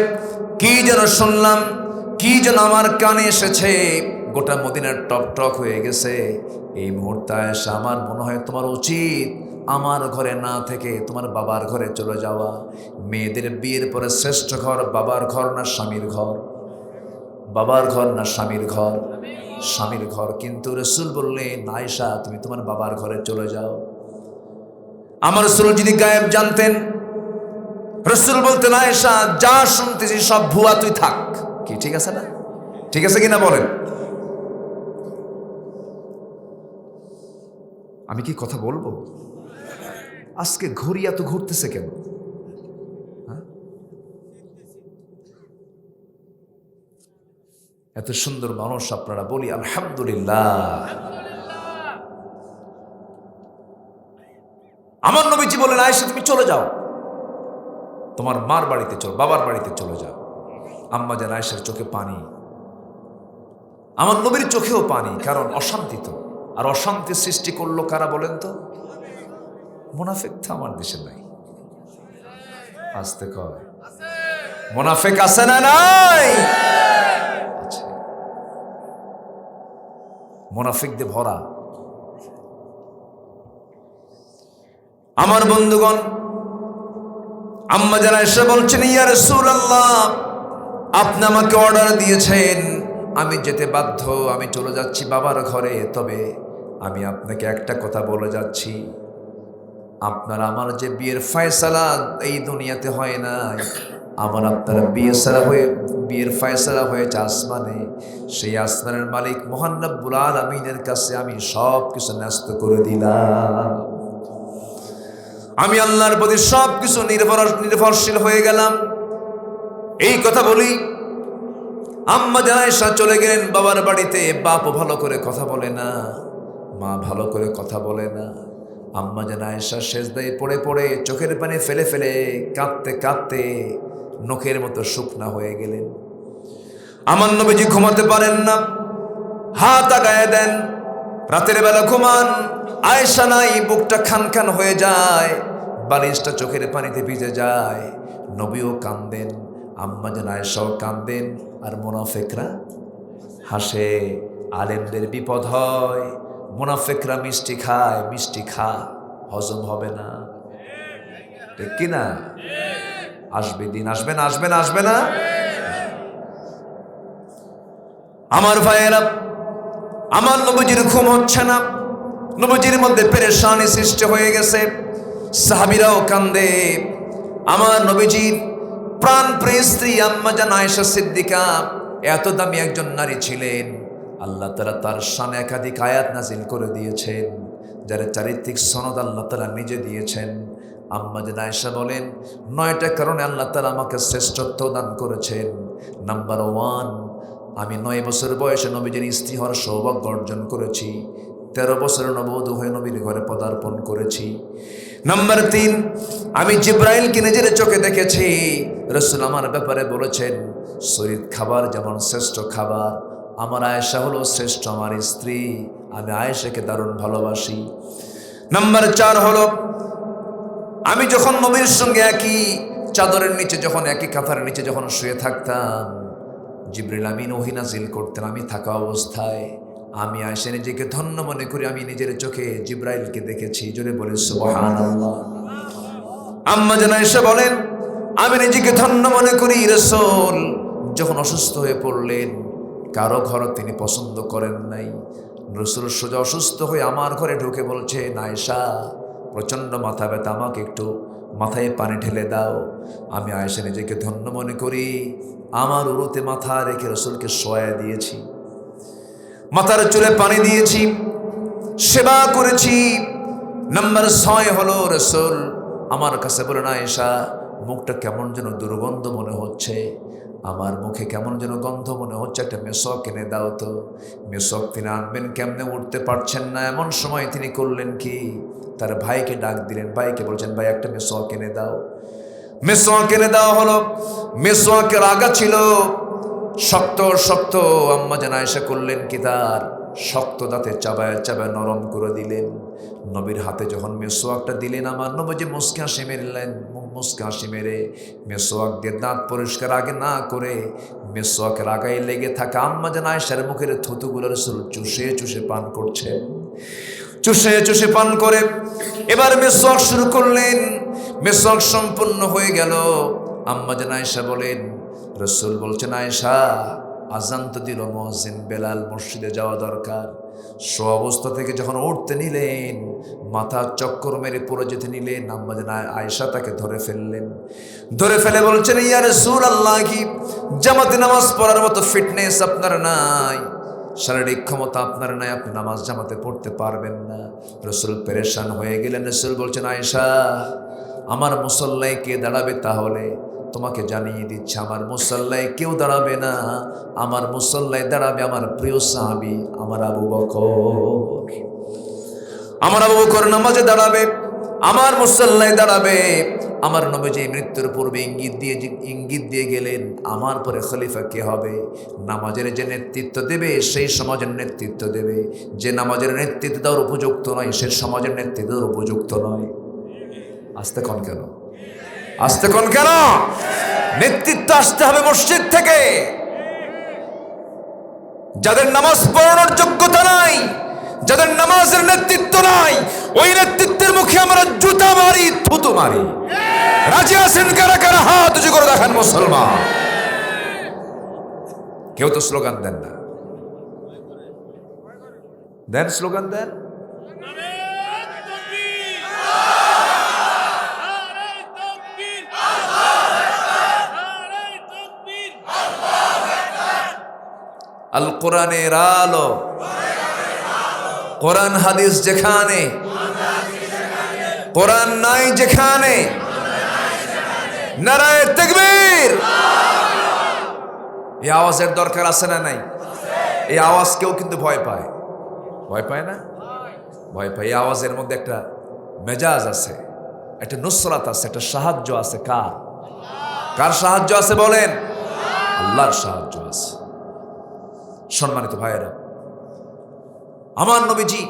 কি যেন শুনলাম, কি যেন আমার কানে এসেছে, গোটা মদিনার টক টক হয়ে গেছে। এই মুহূর্তে আয়েশা, আমার মনে হয় তোমার উচিত আমার ঘরে না থেকে তোমার বাবার ঘরে চলে যাওয়া। মেয়েদের বিয়ের পরে শ্রেষ্ঠ ঘর বাবার ঘর না স্বামীর ঘর? বাবার ঘর না স্বামীর ঘর? স্বামীর ঘর। কিন্তু রাসূল বললেন, আয়েশা তুমি তোমার বাবার ঘরে চলে যাও। আমার রাসূল যদি গায়েব জানতেন, রাসূল বলতেন, আয়েশা যা শুনতেছি সব ভুয়া, তুই থাক। কি ঠিক আছে না? ঠিক আছে কিনা বলেন? আমি কি কথা বলবো? আজকে ঘড়ি এত ঘুরতেছে কেন? এত সুন্দর মানুষ আপনারা, বলি আলহামদুলিল্লাহ। আমার নবীজি বলেন, আয়েশা তুমি চলে যাও, তোমার মার বাড়িতে চলো, বাবার বাড়িতে চলে যাও। আম্মা জান আয়েশার চোখে পানি, আমার নবীর চোখেও পানি, কারণ অশান্তি তো। আর অশান্তি সৃষ্টি করলো কারা বলেন তো? মুনাফিক তো আমার দেশে নাই। আসতে কয় মুনাফিক আছে না নাই? আছে, মুনাফিকদের ভরা। আমার বন্ধুগণ, আম্মা জান আয়েশা বলছেন, ইয়া রাসূলুল্লাহ আপনি আমাকে অর্ডার দিয়েছেন আমি যেতে বাধ্য, আমি চলে যাচ্ছি বাবার ঘরে, তবে আমি আপনাকে একটা কথা বলে যাচ্ছি, আপনার আমার যে বিয়ের ফয়সালা এই দুনিয়াতে হয় না, আমার আপনার বিয়ের ফয়সালা হয়েছে আসমানে। সেই আসমানের মালিক মহান রব্বুল আলামিনের কাছে আমি সব কিছু ন্যস্ত করে দিলাম। আমি আল্লাহর প্রতি সব কিছু নির্ভরশীল হয়ে গেলাম। এই কথা বলি আম্মা জান আয়েশা চলে গেলেন বাবার বাড়িতে। বাপও ভালো করে কথা বলে না, মা ভালো করে কথা বলে না। আম্মা জান আয়েশা সেজদায় পড়ে পড়ে চোখের পানি ফেলে ফেলে কাঁদতে কাঁদতে নখের মতো শুকনা হয়ে গেলেন। আমার নবীজি ঘুমাতে পারেন না, হাত আগায় দেন, রাতের বেলা ঘুমান, আয়েশা নাই, বুকটা খান খান হয়ে যায়, বালিশটা চোখের পানিতে ভিজে যায়। নবীও কান্দেন, আম্মা জান আয়েশাও কান্দেন, আর মুনাফিকরা হাসে। আলেমদের বিপদ হয়, মুনাফিকরা মিষ্টি খায়, মিষ্টি হজম হবে না, ঠিক কিনা? আসবে দিন, আসবে না, আসবে না, আসবে না। আমার ভাইয়েরা, আমার নবীজির ঘুম হচ্ছে না, নবীজির মধ্যে পেরেশানি সৃষ্টি হয়ে গেছে। সাহাবীরাও কান্দে। আমার নবীজির প্রাণপ্রিয় স্ত্রী আম্মা জান আয়েশা সিদ্দিকা এত দামি একজন নারী ছিলেন, আল্লাহ তাআলা তার শানে একাধিক আয়াত নাজিল করে দিয়েছেন, যার চারিত্রিক সনদ আল্লাহ তাআলা নিজে দিয়েছেন। আম্মা জান আয়েশা বলেন, 9টা কারণে আল্লাহ তাআলা আমাকে শ্রেষ্ঠত্ব দান করেছেন। নাম্বার 1, আমি 9 বছর বয়সে নবীজির স্ত্রী হওয়ার সৌভাগ্য অর্জন করেছি। 13 বছরের নববধূ হয়ে নবীর ঘরে পদার্পণ করেছি। নাম্বার 3, আমি জিব্রাইলকে নিজের চোখে দেখেছি। রাসূল আমার ব্যাপারে বলেছেন, শরীর খাবার যেমন শ্রেষ্ঠ খাবার, আমার আয়েশা হলো শ্রেষ্ঠ আমার স্ত্রী, আমি আয়েশাকে দারুণ ভালোবাসি। নাম্বার 4 হলো, আমি যখন নবীর সঙ্গে একই চাদরের নিচে, যখন একই কাঁথার নিচে যখন শুয়ে থাকতাম, জিবরিল আমিন ওহী নাজিল করতেন। আমি থাকা অবস্থায় আমি আয়েশা নিজেকে ধন্য মনে করি, আমি নিজের চোখে জিব্রাইলকে দেখেছি। জোরে বলে সুবহানাল্লাহ। আম্মা জান আয়েশা বলেন, আমি নিজেকে ধন্য মনে করি, রাসূল যখন অসুস্থ হয়ে পড়লেন, কারো ঘর তিনি পছন্দ করেন নাই। রাসূল সোজা অসুস্থ হয়ে আমার ঘরে ঢুকে বলছে, আয়েশা প্রচণ্ড মাথা ব্যথা, আমাকে একটু মাথায় পানি ঢেলে দাও। আমি আয়েশা নিজেকে ধন্য মনে করি, আমার উরুতে মাথা রেখে রাসূলকে শোয়া দিয়েছি, মাথার চুলে পানি দিয়েছি, সেবা করেছি। নাম্বার 6 হলো, রাসূল আমার কাছে বলেন, আয়েশা মুখটা কেমন যেন দুর্গন্ধ মনে হচ্ছে, আমার মুখে কেমন যেন গন্ধ মনে হচ্ছে, একটা মেসওয়াক এনে দাও তো। মেসওয়াক তিনি আনবেন কেমনে, উঠতে পারছেন না। এমন সময় তিনি করলেন কি, তার ভাইকে ডাক দিলেন, ভাইকে বলছেন, ভাই একটা মেসওয়াক এনে দাও। মেসওয়াক এনে দেওয়া হলো। মেসওয়াকের আগা ছিল শক্ত শক্ত। আম্মা জান আয়েশা করলেন কি, তার শক্ত দাঁতে চাবায় চাবায় নরম করে দিলেন। নবীর হাতে যখন মেসওয়াকটা দিলেন, আমার নবীজি মুস্কি হাসি মেরলেন। মুস্কি হাসি মেরে মেসওয়াক দিয়ে দাঁত পরিষ্কার আগে না করে মেসওয়াকের আগায় লেগে থাকা আম্মা জান আয়েশার মুখের থুতুগুলো রাসূল চুষে চুষে পান করছে, চুষে চুষে পান করে এবার মেসওয়াক শুরু করলেন। মেসওয়াক সম্পূর্ণ হয়ে গেল। আম্মা জান আয়েশা বলেন, রাসূল বলছেন, আয়েশা আজান তো দিল মুয়াজ্জিন বেলাল, মসজিদে যাওয়া দরকার। অবস্থা থেকে যখন উঠতে নিলেন, মাথা চক্কর মেরে পড়ে যেতে নিলেন, আম্মা জান আয়েশা তাকে ধরে ফেললেন। ধরে ফেলে বলছেন, ইয়া রাসূলুল্লাহ, কি জামাতে নামাজ পড়ার মতো ফিটনেস আপনার নাই, শারীরিক ক্ষমতা আপনার নাই, আপনি নামাজ জামাতে পড়তে পারবেন না। রাসূল পেরেশান হয়ে গেলেন। রাসূল বলছেন, আয়েশা আমার মুসল্লায় কে দাঁড়াবে? তাহলে তোমাকে জানিয়ে দিচ্ছে, আমার মুসল্লায় কেউ দাঁড়াবে না, আমার মুসল্লায় দাঁড়াবে আমার প্রিয় সাহাবী আমার আবু বকর। আমার আবু বকর নামাজে দাঁড়াবে, আমার মুসল্লায় দাঁড়াবে। আমার নবীজি মৃত্যুর পূর্বে ইঙ্গিত দিয়ে গেলেন, আমার পরে খলিফা কে হবে? নামাজের যে নেতৃত্ব দেবে সেই সমাজের নেতৃত্ব দেবে, যে নামাজের নেতৃত্ব দেওয়ার উপযুক্ত নয় সে সমাজের নেতৃত্ব দেওয়ার উপযুক্ত নয়। আসতে কোন কেন, আসতে কোন কেন? নেতৃত্ব আসতে হবে মসজিদ থেকে। যাদের নামাজ পড়ানোর যোগ্যতা নাই, যাদের নামাজের নেতৃত্ব নাই, ওই নেতৃত্বের মুখে আমরা জুতা মারি, থুতু মারি। রাজি আছেন কারা কারা? হাত উঁচু করে দেখান মুসলমান। কেউ তো স্লোগান দেন না। দেন, স্লোগান দেন। আল কোরআনের আলো, কোরআন হাদিস যেখানে, কোরআন নাই যেখানে, নারায়ে তাকবীর। এই আওয়াজের দরকার আছে না নাই? এই আওয়াজ কেউ কিন্তু ভয় পায়, ভয় পায় না? ভয় পায়। এই আওয়াজের মধ্যে একটা মেজাজ আছে, একটা নুসরাত আছে, একটা সাহায্য আছে। কার? কার সাহায্য আছে বলেন? আল্লাহর সাহায্য আছে। সম্মানিত ভাইয়েরা, আমার নবীজি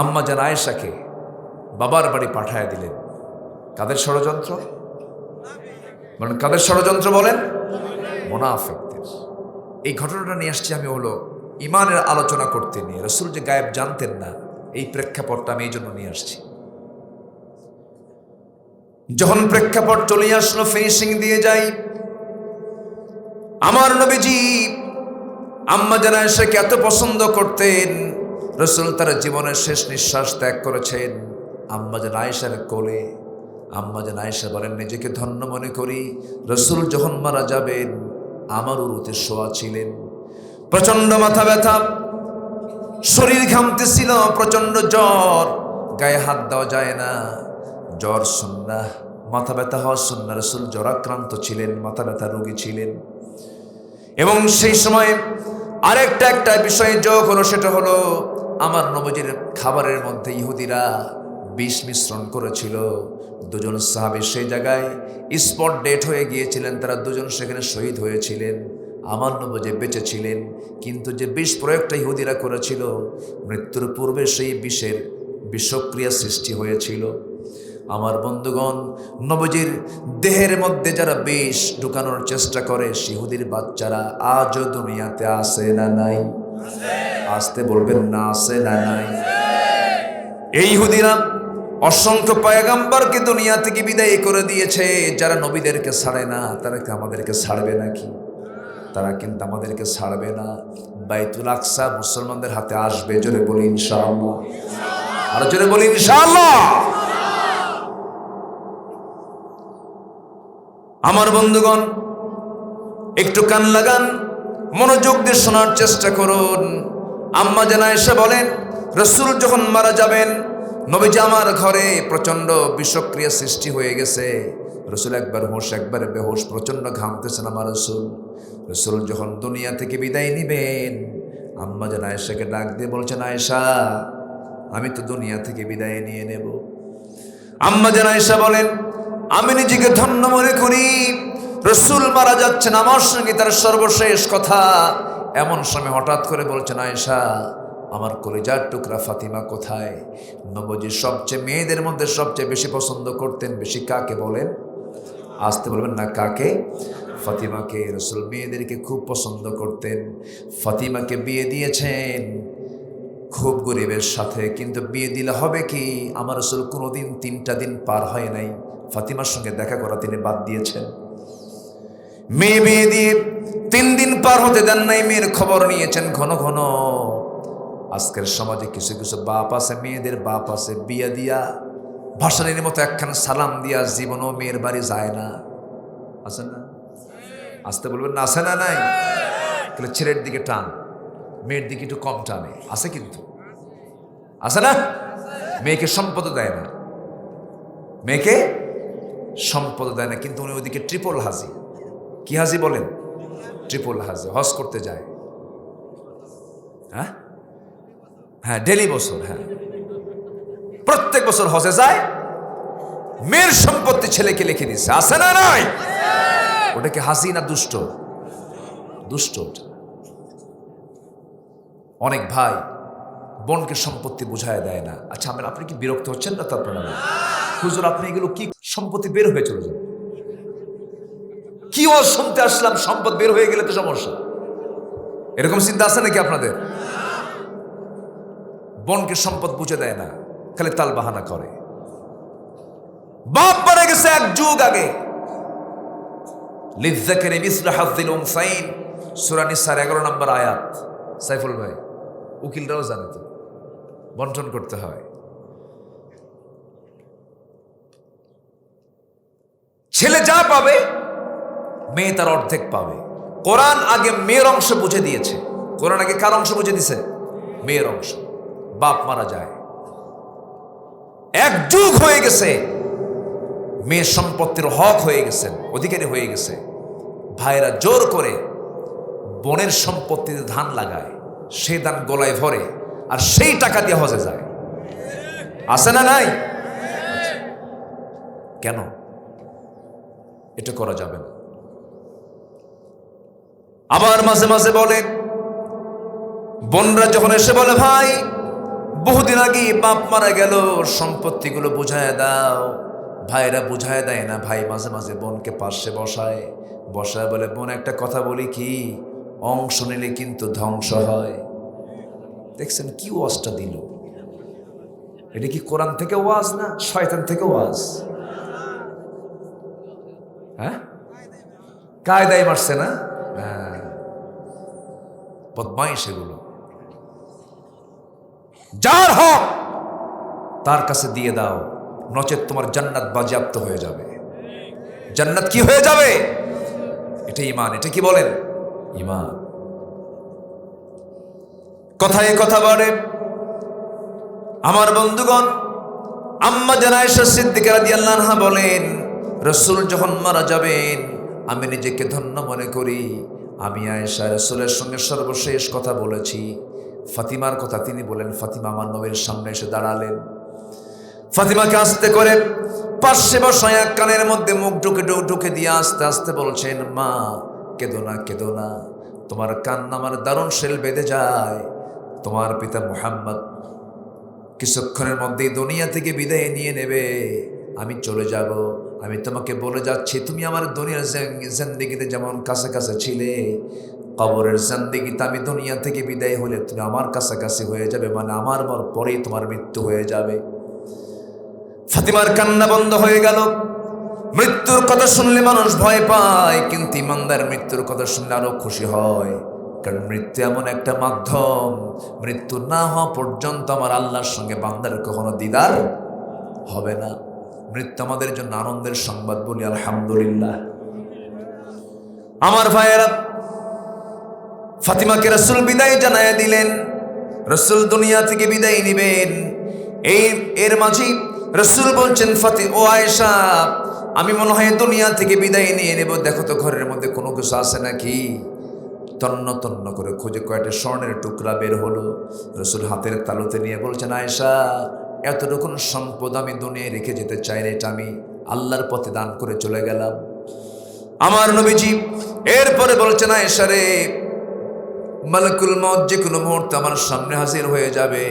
আম্মা জান আয়েশাকে বাবার বাড়ি পাঠায় দিলেন। কাদের ষড়যন্ত্র? মানে কাদের ষড়যন্ত্র বলেন? মুনাফিকদের। এই ঘটনাটা নিয়ে আসছি আমি হলো ইমানের আলোচনা করতে নিয়ে। রাসূল যে গায়েব জানতেন না, এই প্রেক্ষাপটটা আমি এই জন্য নিয়ে আসছি। যখন প্রেক্ষাপট চলে আসলো, ফিনিশিং দিয়ে যাই। আমার নবীজি আম্মা জান আয়েশাকে এত পছন্দ করতেন, রাসূল তার জীবনের শেষ নিঃশ্বাস ত্যাগ করেছেন আম্মা জান আয়েশার কোলে। আম্মা জান আয়েশা বলেন, নিজেকে ধন্য মনে করি, রাসূল যখন মারা যাবেন আমার উরুতে শোয়া ছিলেন। প্রচন্ড মাথা ব্যথা, শরীর ঘামতেছিল, প্রচন্ড জ্বর, গায়ে হাত দেওয়া যায় না। জ্বর সুন্নাহ, মাথা ব্যথা হওয়া সুন্নাহ। রাসূল জ্বরাক্রান্ত ছিলেন, মাথা ব্যথা রোগী ছিলেন। এবং সেই সময় একটা বিষয় যোগ হলো, সেটা হলো আমার নবীজির খাবারের মধ্যে ইহুদিরা বিষ মিশ্রণ করেছিল। দুজন সাহাবী সেই জায়গায় স্পট ডেট হয়ে গিয়েছিলেন, তারা দুজন সেখানে শহীদ হয়েছিলেন। আমার নবী বেঁচে ছিলেন, কিন্তু যে বিষ প্রয়োগটা ইহুদিরা করেছিল, মৃত্যুর পূর্বে সেই বিষের বিষক্রিয়া সৃষ্টি হয়েছিল। আমার বন্ধুগণ, নবীজির দেহের মধ্যে যারা বিষ ঢুকানোর চেষ্টা করে, ইহুদির বাচ্চারা আজও দুনিয়াতে আছে না নাই? আসতে বলবেন না, আছে না নাই? এই ইহুদিরা অসংখ্য পয়গম্বরকে দুনিয়া থেকে বিদায় করে দিয়েছে। যারা নবীদেরকে ছাড়ে না, তারা কি আমাদেরকে ছাড়বে নাকি? তারা কিন্তু আমাদেরকে ছাড়বে না। বাইতুল আকসা মুসলমানদের হাতে আসবে। জোরে বলি ইনশাআল্লাহ। আর জোরে বলি ইনশাআল্লাহ। আমার বন্ধুগণ, একটু কান লাগান, মনোযোগ দিয়ে শোনার চেষ্টা করুন। আম্মা জান আয়েশা বলেন, রাসূল যখন মারা যাবেন, নবীজি আমার ঘরে প্রচন্ড বিষক্রিয়া সৃষ্টি হয়ে গেছে। রাসূল একবার হোশ একবার বেহোশ, প্রচন্ড ঘামতেছেন আমার রাসূল। রাসূল যখন দুনিয়া থেকে বিদায় নিবেন, আম্মা জান আয়েশাকে ডাক দিয়ে বলছেন, আয়েশা, আমি তো দুনিয়া থেকে বিদায় নিয়ে নেব। আম্মা জান আয়েশা বলেন, আমি নিজেকে ধন্য মনে করি, রাসূল মারা যাচ্ছেন, আমার সঙ্গে তার সর্বশেষ কথা। এমন সময় হঠাৎ করে বলছেন, আয়েশা, আমার কলিজার টুকরা ফাতিমা কোথায়? নবীজি সবচেয়ে মেয়েদের মধ্যে সবচেয়ে বেশি পছন্দ করতেন, বেশি কাকে বলেন? আসতে বলবেন না, কাকে? ফাতিমাকে। রাসূল মেয়েদেরকে খুব পছন্দ করতেন। ফাতিমাকে বিয়ে দিয়েছেন খুব গরিবের সাথে, কিন্তু বিয়ে দিলে হবে কি, আমার রাসূল কোনোদিন 3টা দিন পার হয় নাই ফাতিমার সঙ্গে দেখা করা তিনি বাদ দিয়েছেন। মেয়ে বিয়ে দিয়ে 3 দিন পার হতে দেন নাই, মেয়ের খবর নিয়েছেন ঘন ঘন। আজকের সমাজে কিছু কিছু বাপ আছে, মেয়েদের বাপ আছে, বিয়ে দিয়া ভাসানির মতো একখান সালাম দিয়া জীবনও মেয়ের বাড়ি যায় না। আছে না? আসতে বলবেন না, আছে না নাই? তাহলে ছেলের দিকে টান, মেয়ের দিকে একটু কম টানে। আছে কিন্তু, আছে না? মেয়েকে সম্পদ দেয় না, মেয়েকে সম্পদ দেয় না, কিন্তু উনি ওইদিকে ট্রিপল হাজি। কি হাজি বলেন? ট্রিপল হাজি। হজ করতে যায়। হ্যাঁ হ্যাঁ, ডেলি বছর, হ্যাঁ প্রত্যেক বছর হজে যায়। মেয়ের সম্পত্তি ছেলেকে লিখে দিচ্ছে। আছে না নাই? ওটা কি হাসি না দুষ্ট? দুষ্ট। অনেক ভাই বোনকে সম্পত্তি বুঝায় দেয় না। আচ্ছা, আপনি কি বিরক্ত হচ্ছেন না? তারপর হুজুর, আপনি এগুলো কি সম্পত্তি বের হয়ে চলে যান? কি ও শুনতে আসলাম, সম্পদ বের হয়ে গেলে তো সমস্যা। এরকম চিন্তা আছে নাকি আপনাদের? বোনকে সম্পদ বুঝে দেয় না, খালি তাল বাহানা করে। বাপ মারা গেছে 1 যুগ আগে। লিযযাকারি মিসলু হাযযিল উনসাইন, সূরা নিসার 11 নম্বর আয়াত। সাইফুল ভাই উকিলরাও জানে তো, বন্টন করতে হয়। ছেলে যা পাবে মেয়ে তার অর্ধেক পাবে। কোরআন আগে মেয়ের অংশ বুঝে দিয়েছে। কোরআন আগে কার অংশ বুঝে দিছে? মেয়ের অংশ। বাপ মারা যায়, এক যুগ হয়ে গেছে, মেয়ের সম্পত্তির হক হয়ে গেছেন, অধিকারী হয়ে গেছে। ভাইরা জোর করে বোনের সম্পত্তিতে ধান লাগায়, সেই ধান গলায় ভরে, আর সেই টাকা দিয়ে হজে যায়। আছে না নাই? কেন এটা করা যাবে না? আবার মাঝে মাঝে বলে, বোনরা যখন এসে বলে, ভাই বহুদিন আগে বাপ মারা গেল, সম্পত্তিগুলো বুঝায় দাও, ভাইরা বুঝায় দেয় না। ভাই মাঝে মাঝে বোনকে পাশে বসায় বলে, বোন একটা কথা বলি কি, অংশ নিলে কিন্তু ধ্বংস হয়। দেখছেন কি ওয়াজটা দিল? এটা কি কোরআন থেকে ওয়াজ না শয়তান থেকে ওয়াজ? হ্যাঁ, কায়দায় মারছে না? হ্যাঁ, বদমাইশ এগুলো। যার হক তার কাছে দিয়ে দাও, নচেত তোমার জান্নাত বাজেয়াপ্ত হয়ে যাবে। জান্নাত কি হয়ে যাবে? এটা ঈমান। এটা কি বলেন? ঈমান। কথায় কথা বলে আমার বন্ধুগণ, আম্মা জান আয়েশা সিদ্দিকা রাদিয়াল্লাহু আনহা বলেন, রাসূল যখন মারা যাবেন আমি নিজেকে ধন্য মনে করি। আমি আয়েশা রাসূলের সঙ্গে সর্বশেষ কথা বলেছি। ফাতিমার কথা তিনি বলেন। ফাতিমা আমার নবীর সামনে এসে দাঁড়ালেন। ফাতিমাকে আস্তে করে পাশে বসায় কানের মধ্যে মুখ ঢুকে দিয়ে আস্তে আস্তে বলছেন, মা কেঁদো না, কেঁদো না, তোমার কান্না আমার দারুণ শেল বেঁধে যায়। তোমার পিতা মুহাম্মদ কিছুক্ষণের মধ্যেই দুনিয়া থেকে বিদায় নিয়ে নেবে, আমি চলে যাব। আমি তোমাকে বলে যাচ্ছি, তুমি আমার দুনিয়ার জিন্দেগিতে যেমন কাছে কাছে ছিলে, কবরের জিন্দেগিতে আমি দুনিয়া থেকে বিদায় হলে তুমি আমার কাছাকাছি হয়ে যাবে, মানে আমার পরেই তোমার মৃত্যু হয়ে যাবে। ফাতিমার কান্না বন্ধ হয়ে গেল। মৃত্যুর কথা শুনলে মানুষ ভয় পায়, কিন্তু ইমানদার মৃত্যুর কথা শুনলে আরো খুশি হয়। কারণ মৃত্যু এমন একটা মাধ্যম, মৃত্যু না হওয়া পর্যন্ত আমার আল্লাহর সঙ্গে বান্দার কখনো দিদার হবে না। মৃত্যু আমাদের জন্য আনন্দের সংবাদ, বলি আলহামদুলিল্লাহ। আমার ভাইয়েরা, ফাতিমাকে রাসূল বিদায় জানায় দিলেন। রাসূল দুনিয়া থেকে বিদায় নিবেন। এর মাঝে রাসূল বলছেন, ও আয়েশা, আমি মনে হয় দুনিয়া থেকে বিদায় নিয়ে নেব, দেখো তো ঘরের মধ্যে কোনো কিছু আছে নাকি। তন্ন তন্ন করে খুঁজে কয়েকটা স্বর্ণের টুকরা বের হলো। রাসূল হাতের তালুতে নিয়ে বলছেন, আয়েশা, এতটুকু সম্পদ আমি দুনিয়ায় রেখে যেতে চাই না, এটা আমি আল্লাহর পথে দান করে চলে গেলাম। আমার নবীজি এরপরে বলছেন, আয়েশা রে, মালাকুল মউত যে কোনো মুহূর্তে আমার সামনে হাজির হয়ে যাবে।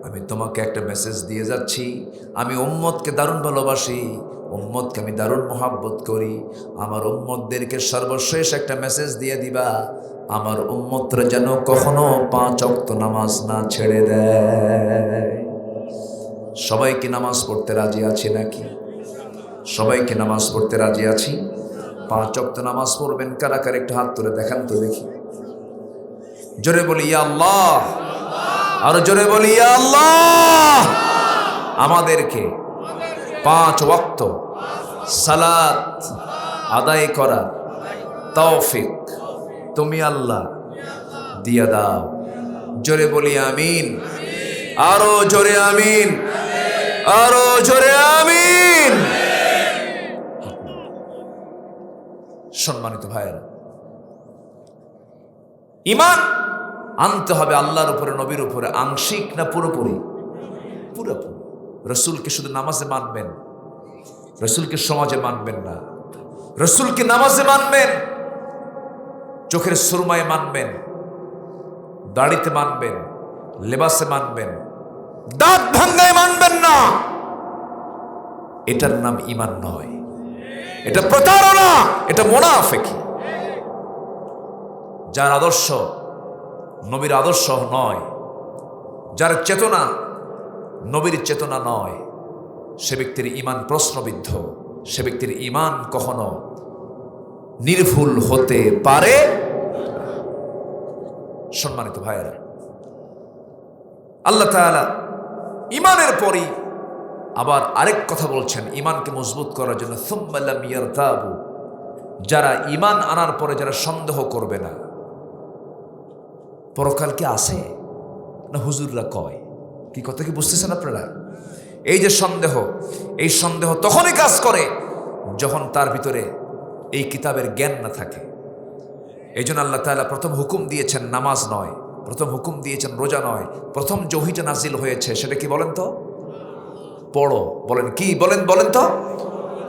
আমি তোমাকে একটা মেসেজ দিয়ে যাচ্ছি, আমি উম্মতকে দারুণ ভালোবাসি, উম্মতকে আমি দারুণ মহাব্বত করি। আমার উম্মতদেরকে সর্বশেষ একটা মেসেজ দিয়ে দিবা, আমার উম্মতরা যেন কখনো 5 ওয়াক্ত নামাজ না ছেড়ে দেয়। সবাই কি নামাজ পড়তে রাজি আছি নাকি? সবাই কি নামাজ পড়তে রাজি আছি? 5 ওয়াক্ত নামাজ পড়বেন কারা কারা একটু হাত তুলে দেখান তো দেখি। জোরে বলি ইয়া আল্লাহ, আরো জোরে বলি ইয়া আল্লাহ। আমাদেরকে 5 ওয়াক্ত সালাত আদায় করার তৌফিক তুমি আল্লাহ দিয়া দাও। জোরে বলি আমিন, আরো জোরে আমিন, আরো জোরে আমিন। সম্মানিত ভাইয়েরা, ঈমান আনতে হবে আল্লাহর উপরে, নবীর উপরে, আংশিক না পুরোপুরি? পুরোপুরি। রসুলকে শুধু নামাজে মানবেন, রসুলকে সমাজে মানবেন না। রসুলকে নামাজে মানবেন, চোখের সুরমায় মানবেন, দাড়িতে মানবেন, লেবাসে মানবেন, দাঁত ভাঙ্গায় মানবেন না। এটার নাম ঈমান নয়, এটা প্রতারণা, এটা মুনাফিকি। যার আদর্শ নবীর আদর্শ নয়, যার চেতনা নবীর চেতনা নয়, সে ব্যক্তির ঈমান প্রশ্নবিদ্ধ, সে ব্যক্তির ঈমান কখনো নির্ভুল হতে পারে। সম্মানিত ভাইয়েরা, আল্লাহ তাআলা ইমানের পরই আবার আরেক কথা বলছেন ইমানকে মজবুত করার জন্য, সুম্মা লাম ইয়ারতাবু, যারা ইমান আনার পরে যারা সন্দেহ করবে না। পরকাল কি আছে না হুজুররা কয়? কি কথা কি বুঝতেছেন আপনারা? এই যে সন্দেহ, এই সন্দেহ তখনই কাজ করে যখন তার ভিতরে এই কিতাবের জ্ঞান না থাকে। এই জন্য আল্লাহ তাআলা প্রথম হুকুম দিয়েছেন নামাজ নয়, প্রথম হুকুম দিয়েছেন রোজা নয়, প্রথম যে ওহীটা নাজিল হয়েছে সেটা কি বলেন তো? পড়ো। বলেন কি? বলেন বলেন তো।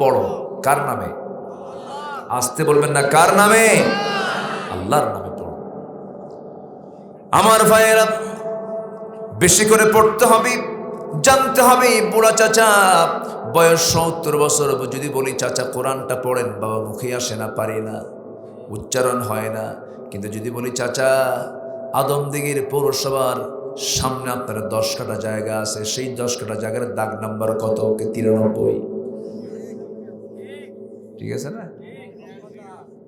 পড়ো। কার নামে? আসতে বলবেন না, কার নামে? আল্লাহর নামে পড়ো। আমার ভাইয়েরা, বেশি করে পড়তে হবে, জানতে হবে। বুড়া চাচা বয়স 70 বছর, যদি বলি চাচা কোরআনটা পড়েন, বাবা মুখে আসে না, পারি না, উচ্চারণ হয় না। কিন্তু যদি বলি চাচা আদমদিঘির পৌরসভার সামনে আপনার 10 কাঠা জায়গা আছে, সেই 10 কাঠা জায়গার দাগ নাম্বার কত? ওকে 93। ঠিক আছে না?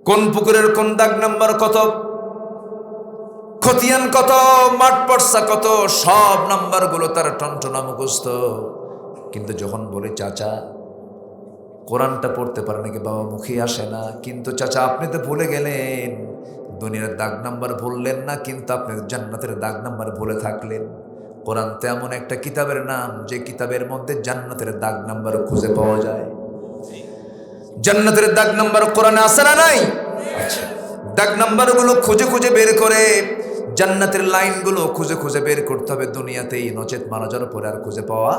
কোন পুকুরের কোন দাগ নাম্বার কত, খতিয়ান কত, মাঠ পড়সা কত, সব নাম্বারগুলো তার টনটনা মুখস্থ। কিন্তু যখন বলি চাচা কোরআনটা পড়তে পারে নাকি, বাবা মুখে আসে না। কিন্তু চাচা আপনি তো ভুলে গেলেন, দুনিয়ার দাগ নাম্বার ভুললেন না, কিন্তু আপনি জান্নাতের দাগ নাম্বার ভুলে থাকলেন। কোরআন তো এমন একটা কিতাবের নাম যে কিতাবের মধ্যে জান্নাতের দাগ নাম্বার খুঁজে পাওয়া যায়। জান্নাতের দাগ নাম্বার কোরআনে আছে না নাই? আচ্ছা, দাগ নাম্বারগুলো খুঁজে খুঁজে বের করে, জান্নাতের লাইনগুলো খুঁজে খুঁজে বের করতে হবে দুনিয়াতেই, নচেত মারা যাওয়ার পরে আর খুঁজে পাওয়া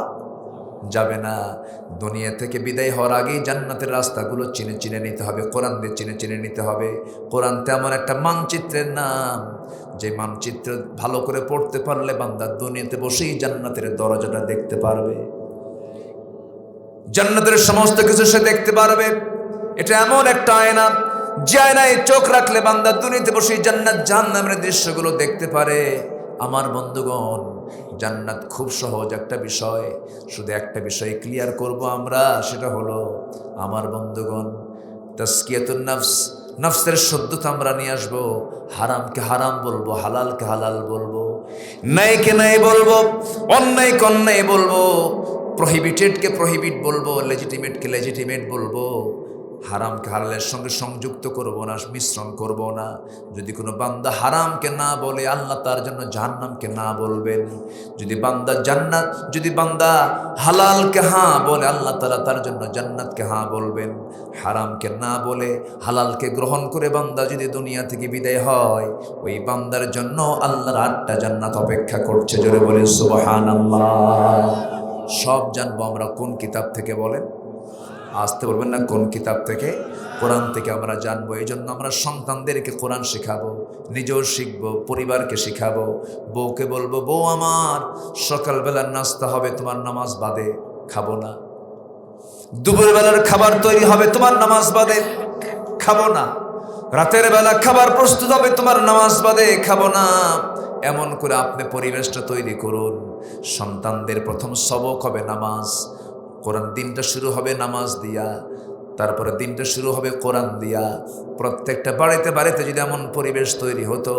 যাবে না। দুনিয়া থেকে বিদায় হওয়ার আগেই জান্নাতের রাস্তাগুলো চিনে চিনে নিতে হবে, কোরআন দিয়ে চিনে চিনে নিতে হবে। কোরআন তেমন একটা মানচিত্রের নাম, যে মানচিত্র ভালো করে পড়তে পারলে বান্দা দুনিয়াতে বসেই জান্নাতের দরজাটা দেখতে পারবে, জান্নাতের সমস্ত কিছু সে দেখতে পারবে। এটা এমন একটা আয়না, যে আয়নায় চোখ রাখলে বান্দা দুনিয়াতে বসেই জান্নাত জাহান্নামের দৃশ্যগুলো দেখতে পারে। আমার বন্ধুগণ, জান্নাত খুব সহজ একটা বিষয়, শুধু একটা বিষয় ক্লিয়ার করব আমরা, সেটা হলো আমার বন্ধুগণ তাসকিয়াতুন নফস, নফসের শুদ্ধতা আমরা নিয়ে আসবো। হারামকে হারাম বলবো, হালালকে হালাল বলবো, ন্যায়কে ন্যায় বলবো, অন্যায়কে অন্যায় বলবো, প্রহিবিটেডকে প্রহিবিট বলবো, লেজিটিমেটকে লেজিটিমেট বলবো। হারামকে হালালের সঙ্গে সংযুক্ত করব না, মিশ্রণ করব না। যদি কোনো বান্দা হারামকে না বলে, আল্লাহ তার জন্য জাহান্নামকে না বলবেন। যদি বান্দা হালালকে হ্যাঁ বলে, আল্লাহ তাআলা তার জন্য জান্নাতকে হ্যাঁ বলবেন। হারামকে না বলে হালালকে গ্রহণ করে বান্দা যদি দুনিয়া থেকে বিদায় হয়, ওই বান্দার জন্য আল্লাহর 8টা জান্নাত অপেক্ষা করছে। জোরে বলে সুবহানাল্লাহ। সব জানবো আমরা কোন কিতাব থেকে? বলেন, আসতে বলবেন না, কোন কিতাব থেকে? কোরআন থেকে আমরা জানবো। এই জন্য আমরা সন্তানদেরকে কোরআন শেখাবো, নিজেও শিখবো, পরিবারকে শেখাবো। বউকে বলবো, বউ আমার সকালবেলার নাস্তা হবে, তোমার নামাজ বাদে খাবো না। দুপুরবেলার খাবার তৈরি হবে, তোমার নামাজ বাদে খাবো না। রাতের বেলা খাবার প্রস্তুত হবে, তোমার নামাজ বাদে খাবো না। এমন করে আপনি পরিবেশটা তৈরি করুন। সন্তানদের প্রথম সবক হবে নামাজ। কোরআন, দিনটা শুরু হবে নামাজ দিয়া, তারপরে দিনটা শুরু হবে কোরআন দিয়া। প্রত্যেকটা বাড়িতে বাড়িতে যদি এমন পরিবেশ তৈরি হতো,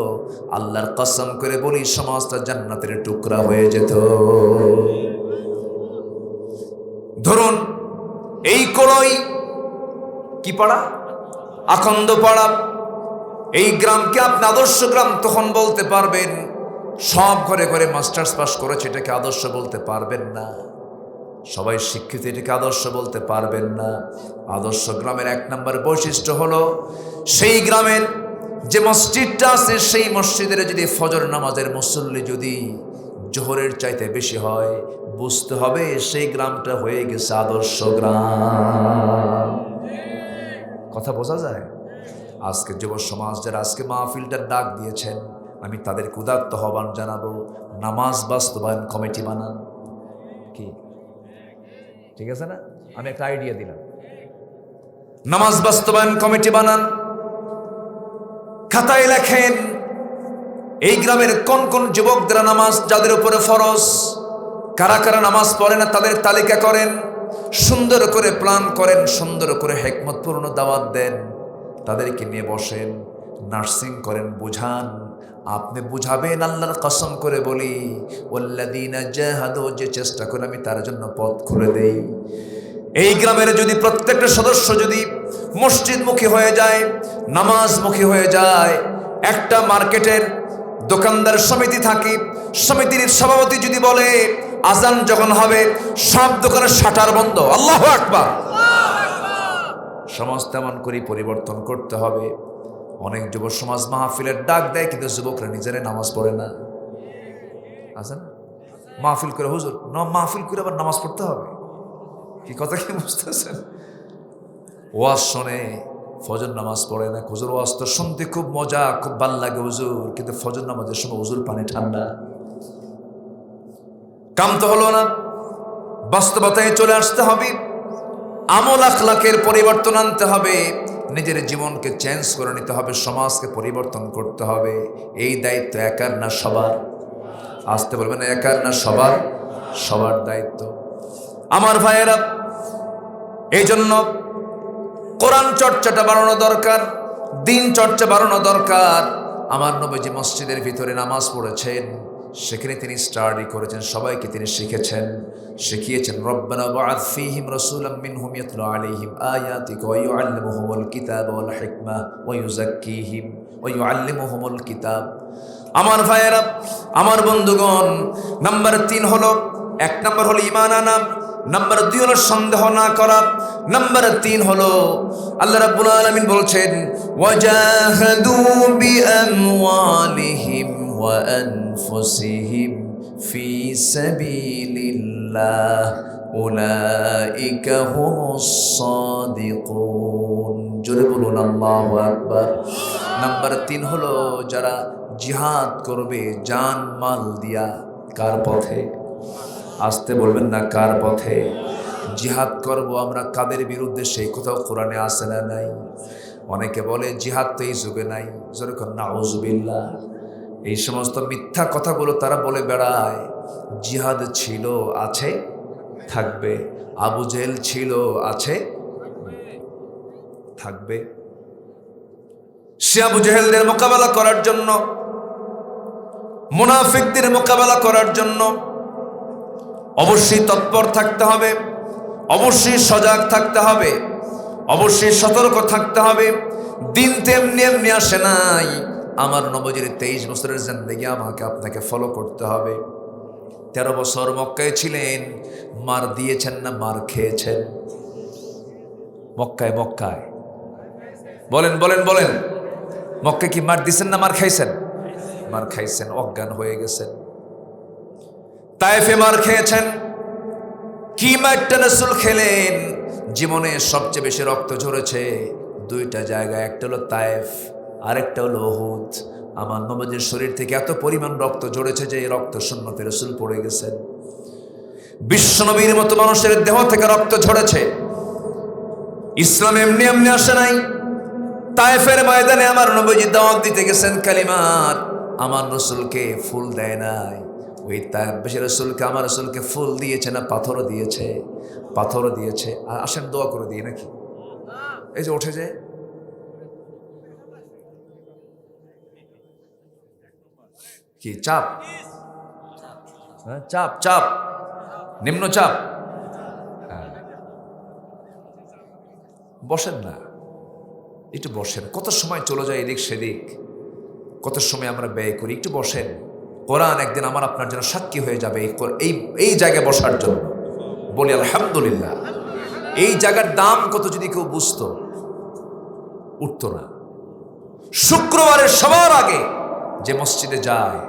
আল্লাহর কসম করে বলি সমাজটা জান্নাতের টুকরা হয়ে যেত। ধরুন এই কোড়ই কি পাড়া, আখন্দ পাড়া, এই গ্রামকে আপনি আদর্শ গ্রাম তখন বলতে পারবেন। সব ঘরে ঘরে মাস্টার্স পাস করেছে, এটাকে আদর্শ বলতে পারবেন না। সবাই শিক্ষিত, এটাকে আদর্শ বলতে পারবেন না। আদর্শ গ্রামের 1 নম্বর বৈশিষ্ট্য হলো, সেই গ্রামের যে মসজিদটা আছে, সেই মসজিদের যদি ফজর নামাজের মুসল্লি যদি জোহরের চাইতে বেশি হয়, বুঝতে হবে সেই গ্রামটা হয়ে গেছে আদর্শ গ্রাম। কথা বোঝা যায়? আজকে যুব সমাজ যারা আজকে মাহফিলটার ডাক দিয়েছেন, আমি তাদেরকে উদাত্ত আহ্বান জানাবো, নামাজ বাস্তবায়ন কমিটি বানান। কি ঠিক আছে না? আমি একটা আইডিয়া দিলাম, নামাজ বাস্তবায়ন কমিটি বানান। খাতায় লেখেন এই গ্রামের কোন কোন যুবকদের নামাজ যাদের উপরে ফরজ, কারা কারা নামাজ পড়ে না তাদের তালিকা করেন, সুন্দর করে প্ল্যান করেন, সুন্দর করে হিকমতপূর্ণ দাওয়াত দেন, তাদেরকে নিয়ে বসেন। নার্সিং করেন, বুঝান। আপনি বুঝাবেন, আল্লাহর কসম করে বলি, ওয়াল্লাযীনা জাহাদু, যে চেষ্টা করে আমি তার জন্য পথ খুলে দেই। এই গ্রামের যদি প্রত্যেকটা সদস্য যদি মসজিদমুখী হয়ে যায়, নামাজমুখী হয়ে যায়, একটা মার্কেটের দোকানদার সমিতি থাকে, সমিতির সভাপতি যদি বলে আজান যখন হবে সব দোকানের শাটার বন্ধ, আল্লাহু আকবার, সমাজ তেমন করে পরিবর্তন করতে হবে। অনেক যুব সমাজ মাহফিলের ডাক দেয়, কিন্তু যুবকরা নিজেরা নামাজ পড়ে না। আছেন মাহফিল করে, হুজুর মাহফিল করে আবার নামাজ পড়তে হবে, কি কথা কি বুঝতেছেন? ওয়াজ শোনে, ফজর নামাজ পড়ে না। হুজুর ওয়াজ তো শুনতে খুব মজা, খুব ভাল লাগে হুজুর, কিন্তু ফজর নামাজের সময় হুজুর পানি ঠান্ডা। কাম তো হলো না, বাস্তবতায় চলে আসতে হবে, আমল আখলাকের পরিবর্তন আনতে হবে, নিজের জীবনকে চেঞ্জ করে নিতে হবে, সমাজকে পরিবর্তন করতে হবে। এই দায়িত্ব একার না সবার? আসতে বলবেন, একার না সবার? সবার দায়িত্ব। আমার ভাইয়েরা, এই জন্য কোরআন চর্চাটা বাড়ানো দরকার, দিন চর্চা বাড়ানো দরকার। আমার নবীজি মসজিদের ভিতরে নামাজ পড়েছেন, সেখানে তিনি স্টাডি করেছেন, সবাইকে তিনি শিখিয়েছেন। রব্বানা বা'আথ ফীহিম রাসূলাম মিনহুম ইয়াতলু আলাইহিম আয়াতিকা ওয়া ইউআল্লিমুহুমুল কিতাবা ওয়াল হিকমা ওয়া ইউযাক্কিহিম ওয়া ইউআল্লিমুহুমুল কিতাব। আমার ভাইয়েরা, আমার বন্ধুগণ, নাম্বার 3 হলো, 1 নম্বর হলো ঈমান আনা, নাম্বার 2 হলো সন্দেহ না করা, নাম্বার 3 হলো আল্লাহ রাব্বুল আলামিন বলছেন ওয়াজাহাদু বিআমওয়ালিহিম ওয়া আনফুসিহিম ফি সাবিলিল্লাহ উলাইকা হুমুস সাদিকুন। জোরে বলুন আল্লাহু আকবার। নাম্বার 3 হলো যারা জিহাদ করবে জান মাল দিয়া। কার পথে? আসতে বলবেন না, কার পথে? জিহাদ করব আমরা কাদের বিরুদ্ধে, সেই কোথাও কোরআনে আছে না নাই? অনেকে বলে জিহাদ তো এই যুগে নাই, যেরকম নাউজুবিল্লাহ, এই সমস্ত মিথ্যা কথাগুলো তারা বলে বেড়ায়। জিহাদ ছিল, আছে, থাকবে। আবু জেহেল ছিল, আছে, থাকবে। সে আবু জেহেলদের মোকাবেলা করার জন্য, মুনাফিকদের মোকাবেলা করার জন্য অবশ্যই তৎপর থাকতে হবে, অবশ্যই সজাগ থাকতে হবে, অবশ্যই সতর্ক থাকতে হবে। দিন তেমনি এমনি আসে নাই। আমার নবীর 23 বছরের জিন্দেগি আমাকে আপনাকে ফলো করতে হবে। 13 বছর মক্কায় ছিলেন, মার দিয়েছেন না মার খেয়েছেন? মক্কায় বলেন বলেন বলেন, মক্কায় কি মার দিয়েছেন না মার খাইছেন? মার খাইছেন, অজ্ঞান হয়ে গেছেন। তায়েফে মার খেয়েছেন। কি মারটা রাসূল খেলেন? জীবনে সবচেয়ে বেশি রক্ত ঝরেছে 2টা জায়গায়, একটা হলো তায়েফ, আরেকটা হলো উহুদ। আমার নবীর শরীর থেকে এত পরিমাণ রক্ত ঝরেছে যে এই রক্ত শূন্যতে রাসূল পড়ে গেছেন। বিশ্বনবীর মতো মানুষের দেহ থেকে রক্ত ঝরেছে। ইসলাম এমনি এমনি আসে নাই। তায়েফের ময়দানে আমার নবীজি দাওয়াত দিতে গেছেন কালিমার, আমার রাসূলকে ফুল দেয় নাই। ওই তায়েফবাসী রাসূলকে, আমার রাসূলকে ফুল দিয়েছে না পাথরও দিয়েছে? পাথরও দিয়েছে। আর আসেন দোয়া করে দিয়ে নাকি? এই যে ওঠে যে, কি চাপ? চাপ চাপ, নিম্নচাপ। বসেন না, একটু বসেন। কত সময় চলে যায় এদিক সেদিক, কত সময় আমরা ব্যয় করি। একটু বসেন। কোরআন একদিন আমার আপনার জন্য সাক্ষী হয়ে যাবে এই জায়গায় বসার জন্য। বলি আলহামদুলিল্লাহ। এই জায়গার দাম কত যদি কেউ বুঝতো, উঠতো না। শুক্রবারের সবার আগে যে মসজিদে যায়,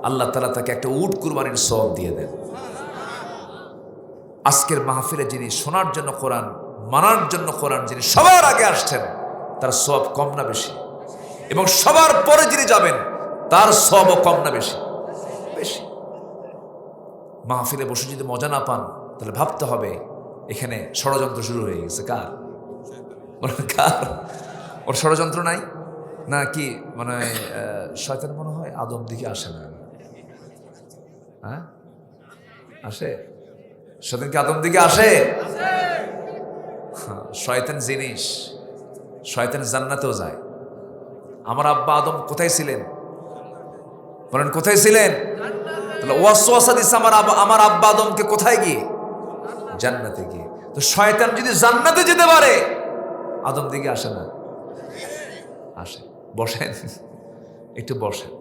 আল্লাহ তাআলা তাকে একটা উট কুরবানির সওয়াব দিয়ে দেন। আজকের মাহফিলে যিনি শোনার জন্য কোরআন, মানার জন্য কোরআন যিনি সবার আগে আসছেন, তার সওয়াব কম না বেশি? এবং সবার পরে যিনি যাবেন, তার সওয়াবও কম না বেশি? বেশি। মাহফিলে বসে যদি মজা না পান, তাহলে ভাবতে হবে এখানে ষড়যন্ত্র শুরু হয়ে গেছে। কার? কার? ওর ষড়যন্ত্র নাই না কি? মানে শয়তান মনে হয় আদম দিকে আসে না। হ্যাঁ, আসে? শয়তান কি আদম দিকে আসে? শয়তান জিনিস, শয়তান জান্নাতেও যায়। আমার আব্বা আদম কোথায় ছিলেন? বলেন কোথায় ছিলেন? তাহলে ওয়াসওয়াসা দিছে আমার আব্বা আদমকে কোথায় গিয়ে? জান্নাতে গিয়ে। তো শয়তান যদি জান্নাতে যেতে পারে, আদম দিকে আসে না? আসে। বসেন, একটু বসেন,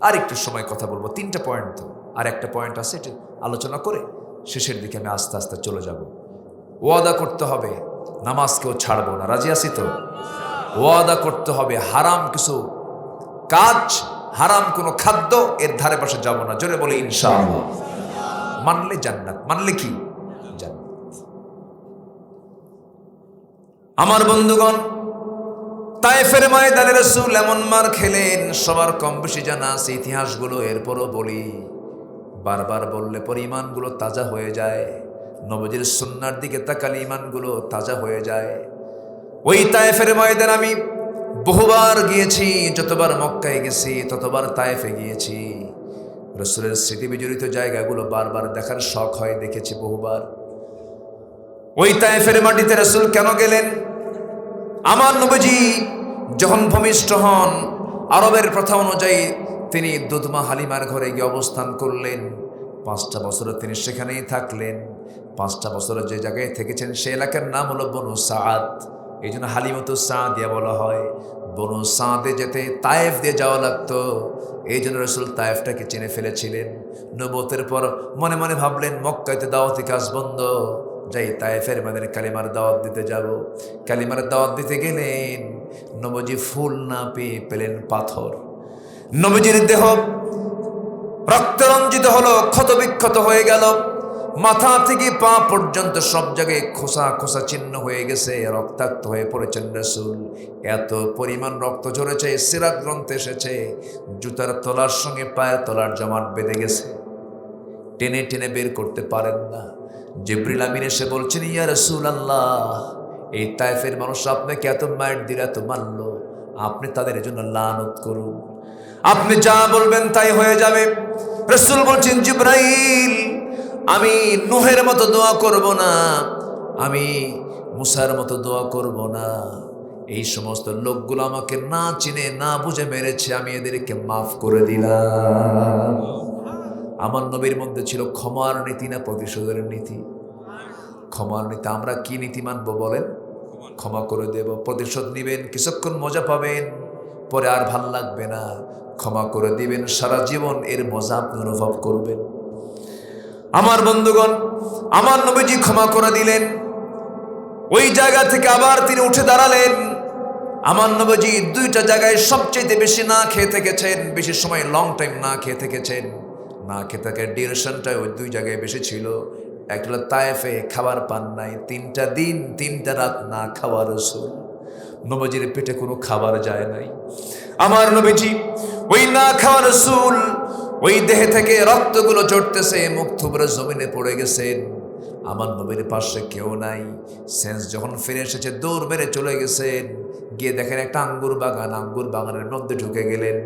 আর একটু সময় কথা বলবো। 3টা পয়েন্ট তো, আর একটা পয়েন্ট আছে, একটু আলোচনা করে শেষের দিকে আমি আস্তে আস্তে চলে যাব। ওয়াদা করতে হবে নামাজকেও ছাড়বো না, রাজি আছি তো? ওয়াদা করতে হবে হারাম কিছু কাজ, হারাম কোনো খাদ্য এর ধারে পাশে যাব না। জোরে বলে ইনশাআল্লাহ। মানলে জান্নাত, মানলে কি জান্নাত। আমার বন্ধুগণ, তায়েফের ময়দানে রাসূল এমন মার খেলেন, সবার কম বেশি জানা আছে ইতিহাসগুলো, এরপরও বলি। বারবার বললে পর ইমানগুলো তাজা হয়ে যায়। নবীর সুন্নাহর দিকে তাকালে ইমানগুলো তাজা হয়ে যায়। ওই তায়েফের ময়দান আমি বহুবার গিয়েছি, যতবার মক্কায় গেছি ততবার তায়েফে গিয়েছি। রাসূলের স্মৃতি বিজড়িত জায়গাগুলো বারবার দেখার শখ হয়, দেখেছি বহুবার। ওই তায়েফের মাটিতে রাসূল কেন গেলেন? আমার নবীজি যখন ভূমিষ্ঠ হন, আরবের প্রথা অনুযায়ী তিনি দুধমা হালিমার ঘরে গিয়ে অবস্থান করলেন। 5টা বছর তিনি সেখানেই থাকলেন। 5টা বছর যে জায়গায় থেকেছেন সে এলাকার নাম হলো বনু সাদ। এই জন্য হালিমাতু সাদিয়া বলা হয়। বনু সাদে যেতে তায়েফ দিয়ে যাওয়া লাগতো, এই জন্য রাসূল তায়েফটাকে চিনে ফেলেছিলেন। নবুয়তের পর মনে মনে ভাবলেন মক্কাতে দাওয়াতি কাজ বন্ধ, যাই তায়েফের মধ্যে কালিমার দাওয়াত দিতে যাব। কালিমার দাওয়াত দিতে গেলেন, নবীজি ফুল না পেয়ে পেলেন পাথর। নবীজির দেহ রক্তরঞ্জিত হলো, ক্ষতবিক্ষত হয়ে গেল। মাথা থেকে পা পর্যন্ত সব জায়গায় খোসা খোসা চিহ্ন হয়ে গেছে, রক্তাক্ত হয়ে পড়েছেন রাসূল। এত পরিমাণ রক্ত ঝরেছে, সিরাত গ্রন্থে এসেছে জুতার তলার সঙ্গে পায়ের তলার জমাট বেঁধে গেছে, টেনে টেনে বের করতে পারেন না। জিবরিল আমিন এসে বলছেন, ইয়া রাসূলুল্লাহ, এই তায়েফের মানুষ আপনাকে এত মার দিল, এত মারল, আপনি তাদের জন্য লানত করুন, আপনি যা বলবেন তাই হয়ে যাবে। রাসূল বলছেন, জিবরাইল, আমি নূহের মতো দোয়া করব না, আমি মুসার মতো দোয়া করব না। এই সমস্ত লোকগুলো আমাকে না চিনে না বুঝে মেরেছে, আমি এদেরকে মাফ করে দিলাম। আমার নবীর মধ্যে ছিল ক্ষমার নীতি না প্রতিশোধের নীতি? ক্ষমার নীতি। আমরা কি নীতি মানব বলেন? ক্ষমা করে দেব। প্রতিশোধ নিবেন, কিছুক্ষণ মজা পাবেন, পরে আর ভাল লাগবে না। ক্ষমা করে দিবেন, সারা জীবন এর মজা আপনি অনুভব করবেন। আমার বন্ধুগণ, আমার নবীজি ক্ষমা করে দিলেন। ওই জায়গা থেকে আবার তিনি উঠে দাঁড়ালেন। আমার নবীজি 2টা জায়গায় সবচেয়ে বেশি না খেয়ে থেকেছেন, বেশি সময় লং টাইম না খেয়ে থেকেছেন। না খেয়ে থাকার ডিউরেশনটা ওই 2 জায়গায় বেশি ছিল। একটা হলো তায়েফে খাবার পান নাই, 3টা দিন 3টা রাত না খাওয়া রাসূল। নবীজির পেটে কোনো খাবার যায় নাই। আমার নবীজি ওই না খাওয়া রাসূল, ওই দেহে থেকে রক্তগুলো ঝরতেছে, মুখ থুবড়ে জমিনে পড়ে গেছেন। আমার নবীর পাশে কেউ নাই। সেন্স যখন ফিরে এসেছে দৌড় মেরে চলে গেছেন। গিয়ে দেখেন একটা আঙ্গুর বাগান, আঙ্গুর বাগানের মধ্যে ঢুকে গেলেন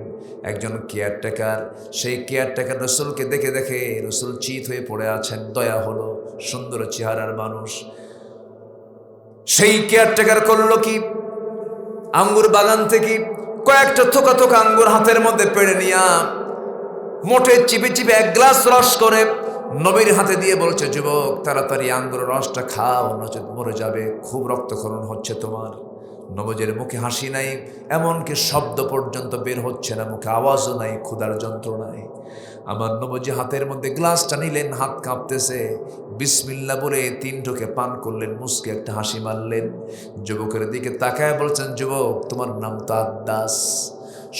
একজন কেয়ারটেকার। সেই কেয়ারটেকার রাসূলকে দেখে রাসূল চিত হয়ে পড়ে আছেন। দয়া হলো, সুন্দর চেহারার মানুষ। সেই কেয়ারটেকার করলো কি, আঙ্গুর বাগান থেকে কয়েকটা থোকা থোকা আঙ্গুর হাতের মধ্যে পেড়ে নিয়া মোটে চিপে চিপে 1 গ্লাস রস করে নবীর হাতে দিয়ে বলছে, যুবক তাড়াতাড়ি আঙ্গুর রসটা খাও, নচেত মরে যাবে, খুব রক্তক্ষরণ হচ্ছে তোমার। নবীর মুখে হাসি নাই, এমনকি শব্দ পর্যন্ত বের হচ্ছে না, মুখে আওয়াজও নাই, ক্ষুধার যন্ত্রণায়। আমার নবীজি হাতের মধ্যে গ্লাসটা নিলেন, হাত কাঁপতেছে, বিসমিল্লাহ বলে 3 ঢোকে পান করলেন, মুস্কি একটা হাসি মারলেন। যুবকের দিকে তাকায় বলছেন, যুবক তোমার নাম তো আদ্দাস।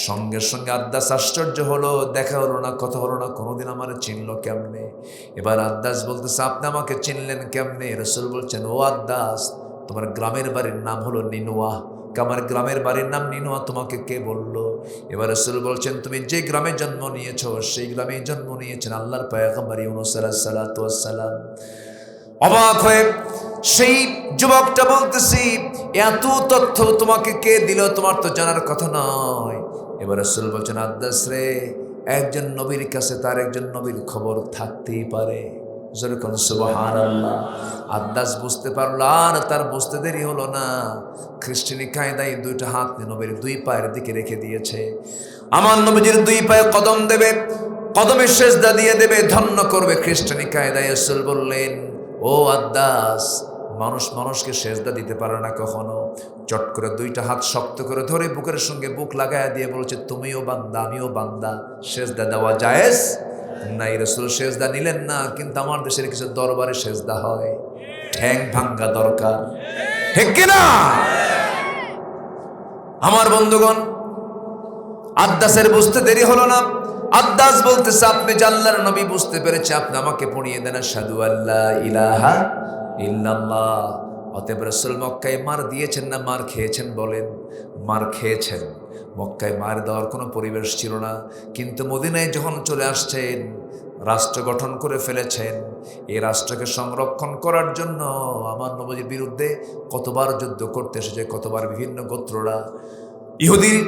সঙ্গে সঙ্গে আদ্দাস আশ্চর্য হলো, দেখা হলো না, কথা হলো না, কোনোদিন আমার চিনল কেমনে? এবার আদ্দাস বলতেছে, আপনি আমাকে চিনলেন কেমনে? রাসূল বলছেন, ও আদ্দাস, তোমার গ্রামের বাড়ির নাম হলো নিনুয়া। আমার গ্রামের বাড়ির নাম নিনুয়া, তোমাকে কে বললো? এবার রাসূল বলছেন, তুমি যে গ্রামে জন্ম নিয়েছো সেই গ্রামে জন্ম নিয়েছেন আল্লাহর পয়গম্বর ইউনূস আলাইহিস সালাতু ওয়াস সালাম। অবাক হয়ে সেই যুবকটা বলতেছি, এত তথ্য তোমাকে কে দিল? তোমার তো জানার কথা নয়। এবার রাসূল বলছেন, আদ্দাস রে, একজন নবীর কাছে তার একজন নবীর খবর থাকতেই পারে। যেরকম সুবহানাল্লাহ। আদ্দাস বুঝতে পারলো, আর তার বুঝতে দেরি হলো না। খ্রিস্টানি কায়দায় দুইটা হাত নবীর দুই পায়ের দিকে রেখে দিয়েছে। আমার নবীজির দুই পায়ে কদম দেবে, কদমে সেজদা দিয়ে দেবে, ধন্য করবে। খ্রিস্টানি কায়দায় রাসূল বললেন, ও আদ্দাস, মানুষ মানুষকে সেজদা দিতে পারে না কখনো। চট করে দুইটা হাত শক্ত করে ধরে বুকের সঙ্গে বুক লাগায়া দিয়ে বলছে, তুমিও বান্দা আমিও বান্দা, সেজদা দেওয়া জায়েজ নাই। রাসূল সেজদা নিলেন না, কিন্তু আমার দেশের কিছু দরবারে সেজদা হয়, ঠ্যাং ভাঙ্গা দরকার, ঠিক কিনা? আমার বন্ধুগণ, আদ্দাসের বুঝতে দেরি হলো না। আদ্দাস বলতেছে, আপনি আল্লাহর নবী, বুঝতে পেরেছে, আপনি আমাকে পড়িয়ে দেন আশহাদু আল্লা ইলাহা ইল্লাল্লাহ। অতএব রাসূল মক্কায় মার দিয়েছেন না মার খেয়েছেন? বলেন। মার খেয়েছেন। মক্কায় মার দেওয়ার কোনো পরিবেশ ছিল না, কিন্তু মদিনায় যখন চলে আসছেন, রাষ্ট্র গঠন করে ফেলেছেন। এই রাষ্ট্রকে সংরক্ষণ করার জন্য আমার নবীর বিরুদ্ধে কতবার যুদ্ধ করতে এসেছে, কতবার বিভিন্ন গোত্ররা ইহুদির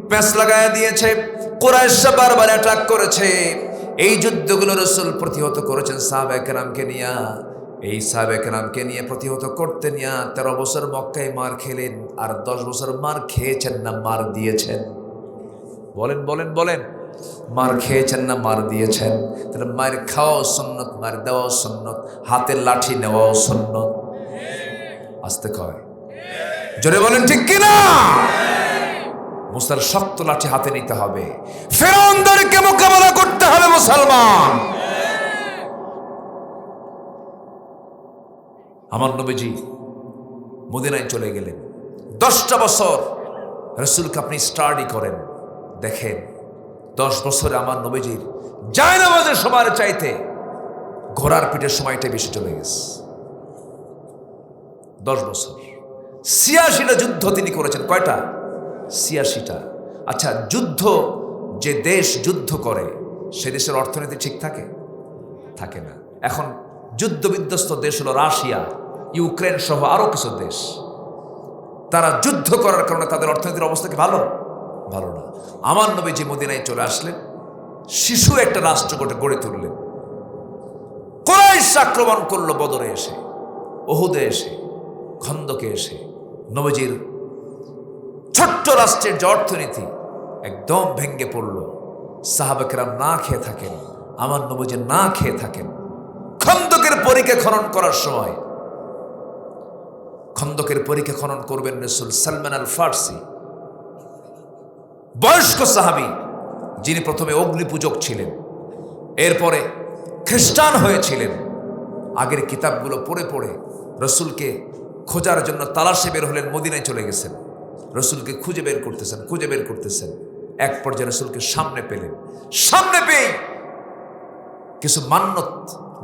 প্যাঁচ লাগায়া দিয়েছে, কুরাইশরা বারবার অ্যাটাক করেছে। এই যুদ্ধগুলো রাসূল প্রতিহত করেছেন সাহাবায়ে কেরামকে নিয়ে। এই সাহাবায়ে কেরামকে নিয়ে প্রতিহত করতে নিয়ে 13 বছর মক্কায় মার খেলেন, আর 10 বছর মার খেয়েছেন না মার দিয়েছেন? বলেন বলেন বলেন। মার খেয়েছেন না মার দিয়েছেন? তাহলে মার খাওয়াও সুন্নত, মার দেওয়াও সুন্নত, হাতের লাঠি নেওয়াও সুন্নত। আসতে কয়, জোরে বলেন ঠিক কিনা? মুসার শক্ত লাঠি হাতে নিতে হবে, ফেরাউনদেরকে মোকাবেলা করতে হবে মুসলমান। আমার নবীজি মদিনায় চলে গেলেন। 10টা বছর রাসূলকে আপনি স্টাডি করেন, দেখেন 10 বছরে আমার নবীজির জায়নামাজের সময়ের চাইতে ঘোড়ার পিঠের সময়টা বেশি চলে গেছে। 10 বছর 86টা যুদ্ধ তিনি করেছেন। কয়টা? 86টা। আচ্ছা, যুদ্ধ, যে দেশ যুদ্ধ করে সে দেশের অর্থনীতি ঠিক থাকে? থাকে না। এখন যুদ্ধ বিধ্বস্ত দেশ হলো রাশিয়া, ইউক্রেন সহ আরো কিছু দেশ। তারা যুদ্ধ করার কারণে তাদের অর্থনীতির অবস্থা কি ভালো? ভালো না। আমার নবীজি মদিনায় চলে আসলেন, শিশু একটা রাষ্ট্র গড়ে তুললেন। কুরাইশ আক্রমণ করলো বদরে এসে, উহুদে এসে, খন্দকে এসে। নবীজির ছোট্ট রাষ্ট্রের যে অর্থনীতি একদম ভেঙ্গে পড়ল। সাহাবায়ে কেরাম না খেয়ে থাকেন, আমার নবীজি না খেয়ে থাকেন। খন্দকের পরীক্ষা খনন করার সময়, খন্দকের পরীক্ষা খনন করবেন রাসূল। সালমান আল ফারসি, বয়স্ক সাহাবী, যিনি প্রথমে অগ্নি পূজক ছিলেন, এরপরে খ্রিস্টান হয়েছিলেন। আগের কিতাবগুলো পড়ে পড়ে রাসূলকে খোঁজার জন্য তালাশে বের হলেন, মদিনায় চলে গেছেন। রাসূলকে খুঁজে বের করতেছেন। এক পর্যায়ে রাসূলকে সামনে পেলেন। সামনে পেয়ে কিছু মান্নত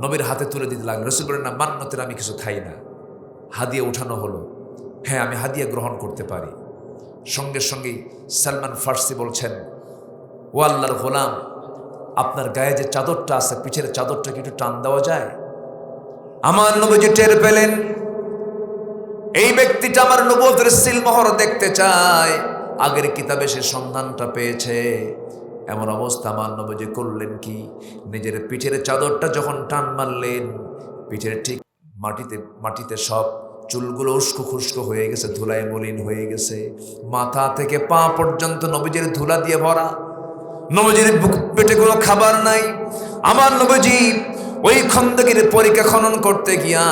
নবীর হাতে তুলে দিতে লাগলেন। রাসূল বলেন, না, মান্নতের আমি কিছু খাই না। হাদিয়া উঠানো হলো। হ্যাঁ, আমি হাদিয়া গ্রহণ করতে পারি। সঙ্গে সঙ্গেই সালমান ফারসি বলছেন, ও আল্লাহর গোলাম, আপনার গায়ে যে চাদরটা আছে, পিছের চাদরটা কি একটু টান দেওয়া যায়? আমার নবীজি টের পেলেন এই ব্যক্তিটা আমার নবুয়তের সিলমোহর দেখতে চায়। আগের কিতাবে সে সন্ধানটা পেয়েছে। এমন অবস্থা আমার নবীজি করলেন কি, নিজের পিঠের চাদরটা যখন টান মারলেন, পিঠের ঠিক মাটিতে সব চুলগুলো উস্কো খুস্কো হয়ে গেছে, ধুলায় মলিন হয়ে গেছে। মাথা থেকে পা পর্যন্ত নবীজির ধুলা দিয়ে ভরা। নবীজির পেটে কোনো খাবার নাই। আমার নবীজি ওই খন্দকের পরীক্ষা খনন করতে গিয়া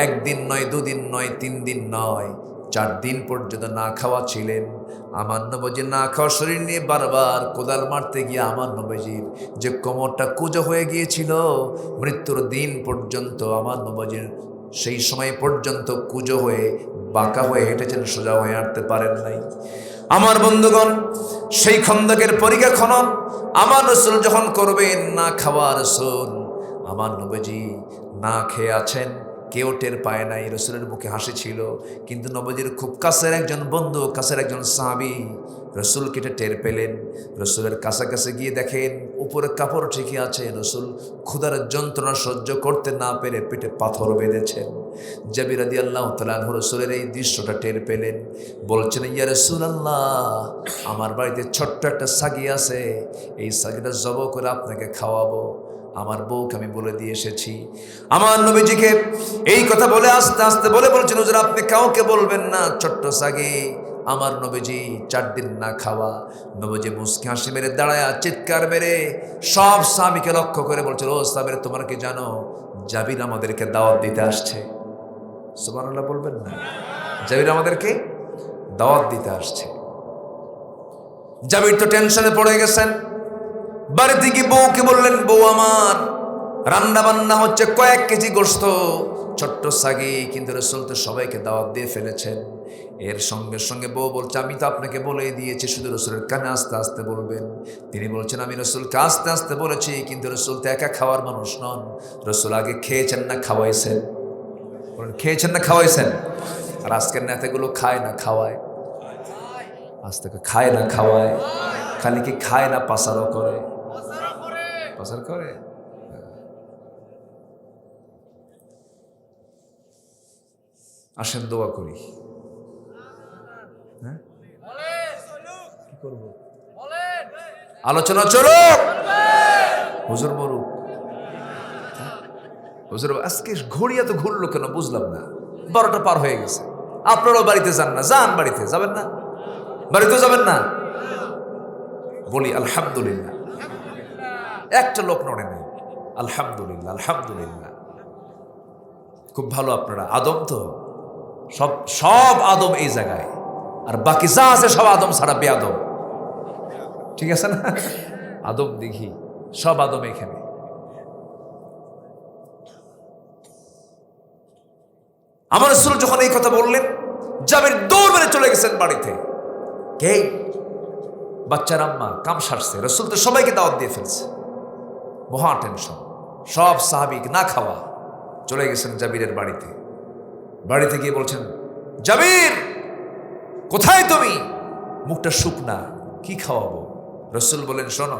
1 দিন নয়, 2 দিন নয়, 3 দিন নয়, 4 দিন পর্যন্ত না খাওয়া ছিলেন। আমার নবীজি না খাওয়া শরীর নিয়ে বারবার কোদাল মারতে গিয়ে আমার নবীজির যে কোমরটা কুঁজো হয়ে গিয়েছিল, মৃত্যুর দিন পর্যন্ত আমার নবীজির সেই সময় পর্যন্ত কুঁজো হয়ে বাঁকা হয়ে হেঁটেছেন, সোজা হয়ে হাঁটতে পারেন নাই। আমার বন্ধুগণ, সেই খন্দকের পরীক্ষা খনন আমার রাসূল যখন করবেন, না খাওয়া রাসূল, আমার নবীজি না খেয়ে আছেন, কেউ টের পায় নাই। রাসূলের মুখে হাসি ছিল, কিন্তু নবীজির খুব কাছের একজন বন্ধু, কাছের একজন সাহাবী রাসূল কেটে টের পেলেন। রাসূলের কাছাকাছি গিয়ে দেখেন উপরে কাপড় ঠিকই আছে, রাসূল ক্ষুধার যন্ত্রণা সহ্য করতে না পেরে পেটে পাথর বেঁধেছেন। জাবির রাদিয়াল্লাহু তাআলা আনহু রাসূলের এই দৃশ্যটা টের পেলেন, বলছেন, ইয়া রাসূলুল্লাহ, আমার বাড়িতে ছোট্ট একটা ছাগি আছে, এই ছাগিটা জবাই করে আপনাকে খাওয়াবো। আমার বউকে আমি বলে দিয়ে এসেছি। আমার নবীজিকে এই কথা বলে আস্তে আস্তে বলছেন, হুজুর আপনি কাউকে বলবেন না। ছোট্ট সাগি আমার নবীজি 4 দিন না খাওয়া। নবীজি মুস্কি হাসি মেরে দাঁড়ায় চিৎকার মেরে সব সাহাবীকে লক্ষ্য করে বলছিল, ও সাহাবীরা তোমরা কি জানো জাবির আমাদেরকে দাওয়াত দিতে আসছে? সুবহানাল্লাহ বলবেন না? জাবির আমাদেরকে দাওয়াত দিতে আসছে। জাবির তো টেনশনে পড়ে গেছেন। বাড়িতে গিয়ে বউকে বললেন, বউ আমার রান্না বান্না হচ্ছে কয়েক কেজি গোশত। ছোট্ট সাগি কিন্তু রাসূল তো সবাইকে দাওয়াত দিয়ে ফেলেছেন। এর সঙ্গে সঙ্গে বউ বলছে, আমি তো আপনাকে বলেই দিয়েছি, শুধু রাসূলের কানে আস্তে আস্তে বলবেন। তিনি বলছেন, আমি রাসূলকে আস্তে আস্তে বলেছি, কিন্তু রাসূল তো একা খাওয়ার মানুষ নন। রাসূল আগে খেয়েছেন না খাওয়াইছেন? খেয়েছেন না খাওয়াইছেন? আর আজকের নেতাগুলো খায় না খাওয়ায়, আজ থেকে খায় না খাওয়ায়, খালি কি খায় না পাসারও করে, পাসার করে। আসেন দোয়া করি। হ্যাঁ কি করবো? আলোচনা চলো। হুজুর মরুক। হুজুর আজকে ঘড়ি এত ঘুরলো কেন বুঝলাম না। 12টা পার হয়ে গেছে। আপনারাও বাড়িতে যান না? যান, বাড়িতে যাবেন না? বাড়িতেও যাবেন না? বলি আলহামদুলিল্লাহ। একটা লোক নড়ে নেই। আলহামদুলিল্লাহ, আলহামদুলিল্লাহ। খুব ভালো, আপনারা আদম তো সব আদম এই জায়গায়, আর বাকি যা আছে সব আদম ছাড়া বেআদম। ঠিক আছে না? আদম দেখি সব আদম এখানে। আমার রাসূল যখন এই কথা বললেন, জাবির দৌড় মেরে চলে গেছেন বাড়িতে। কে? বাচ্চার আম্মা কাম সারছে। রাসূল তো সবাইকে দাওয়াত দিয়ে ফেলছে। মহা টেনশন। সব সাহাবী না খাওয়া চলে গেছেন জাবিরের বাড়িতে। বাড়িতে গিয়ে বলছেন, জাবির কোথায় তুমি? মুখটা শুকনা, কি খাওয়াবো? রাসূল বলেন, শোনো,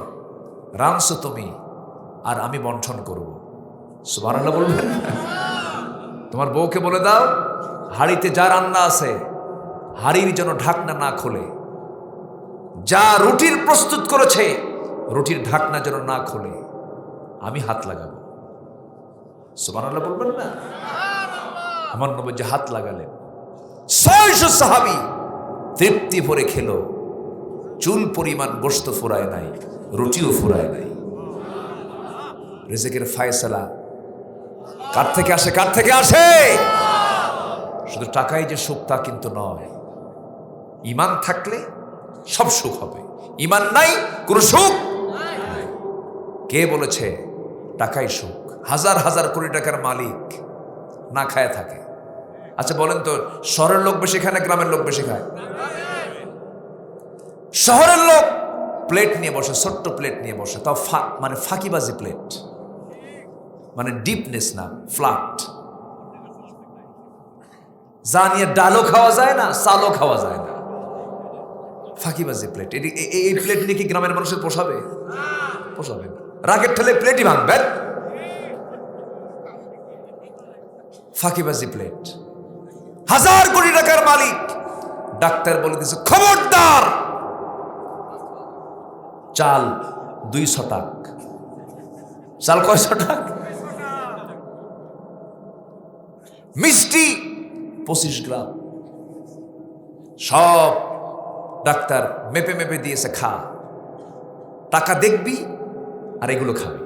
রানছো তুমি আর আমি বন্টন করব। সুবহানাল্লাহ বলবেন? তোমার বউকে বলে দাও, হাড়িতে যা রান্না আছে হাড়ির যেন ঢাকনা না খোলে। যা রুটির প্রস্তুত করেছে রুটির ঢাকনা যেন না খোলে। আমি হাত লাগাবো। সুবহানাল্লাহ বলবেন না? আমার নবী যে হাত লাগালেন, 600 সাহাবী তৃপ্তি ভরে খেলো। চুল পরিমাণ গোশত ফুরায় নাই, রুটিও ফুরায় নাই। রিজিকের ফয়সালা কার থেকে আসে? কার থেকে আসে? শুধু টাকাই যে সুখ তা কিন্তু নয়। ঈমান থাকলে সব সুখ হবে, ঈমান নাই কোনো সুখ নাই। কে বলেছে টাকাই সুখ? হাজার হাজার কোটি টাকার মালিক না খায় থাকে। আচ্ছা বলেন তো, শহরের লোক বেশি খায় না গ্রামের লোক বেশি খায়? শহরের লোক প্লেট নিয়ে বসে, ছোট্ট প্লেট নিয়ে বসে, তাও মানে ফাঁকিবাজি প্লেট, মানে ডিপনেস না, ফ্ল্যাট। যা নিয়ে ডালও খাওয়া যায় না, চালও খাওয়া যায় না, ফাঁকিবাজি প্লেট। এই প্লেট নিয়ে কি গ্রামের মানুষের পোষাবে? পোষাবে না। রাগের ঠেলে প্লেটই ভাঙবেন। ফাঁকিবাজি প্লেট। হাজার কোটি টাকার মালিক ডাক্তার বলে দিয়েছে, খবরদার চাল 200 টাকা। চাল কয়শো টাকা? মিষ্টি 25 গ্রাম। সব ডাক্তার মেপে মেপে দিয়েছে, খা, টাকা দেখবি আর এগুলো খাবি।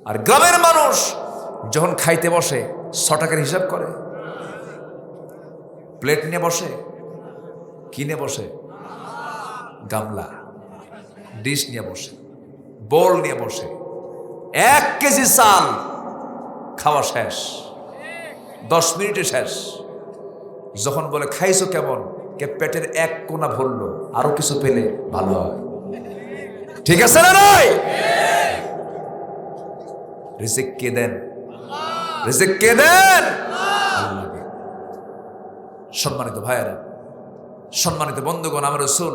আর গ্রামের মানুষ যখন খাইতে বসে 100 টাকার হিসাব করে। প্লেট নিয়ে বসে, কিনে বসে, গামলা ডিশ নিয়ে বসে, বোল নিয়ে বসে। 1 কেজি চাল খাওয়া শেষ, 10 মিনিটে শেষ। যখন বলে খাইছো কেমন, কে পেটের 1 কোনা ভরলো, আরো কিছু পেলে ভালো হয়। ঠিক আছে না? নয়? রিজিক কে দেন? রিজিক কে দেন? আল্লাহ। সম্মানিত ভাইয়েরা, সম্মানিত বন্ধুগণ, আমার রাসূল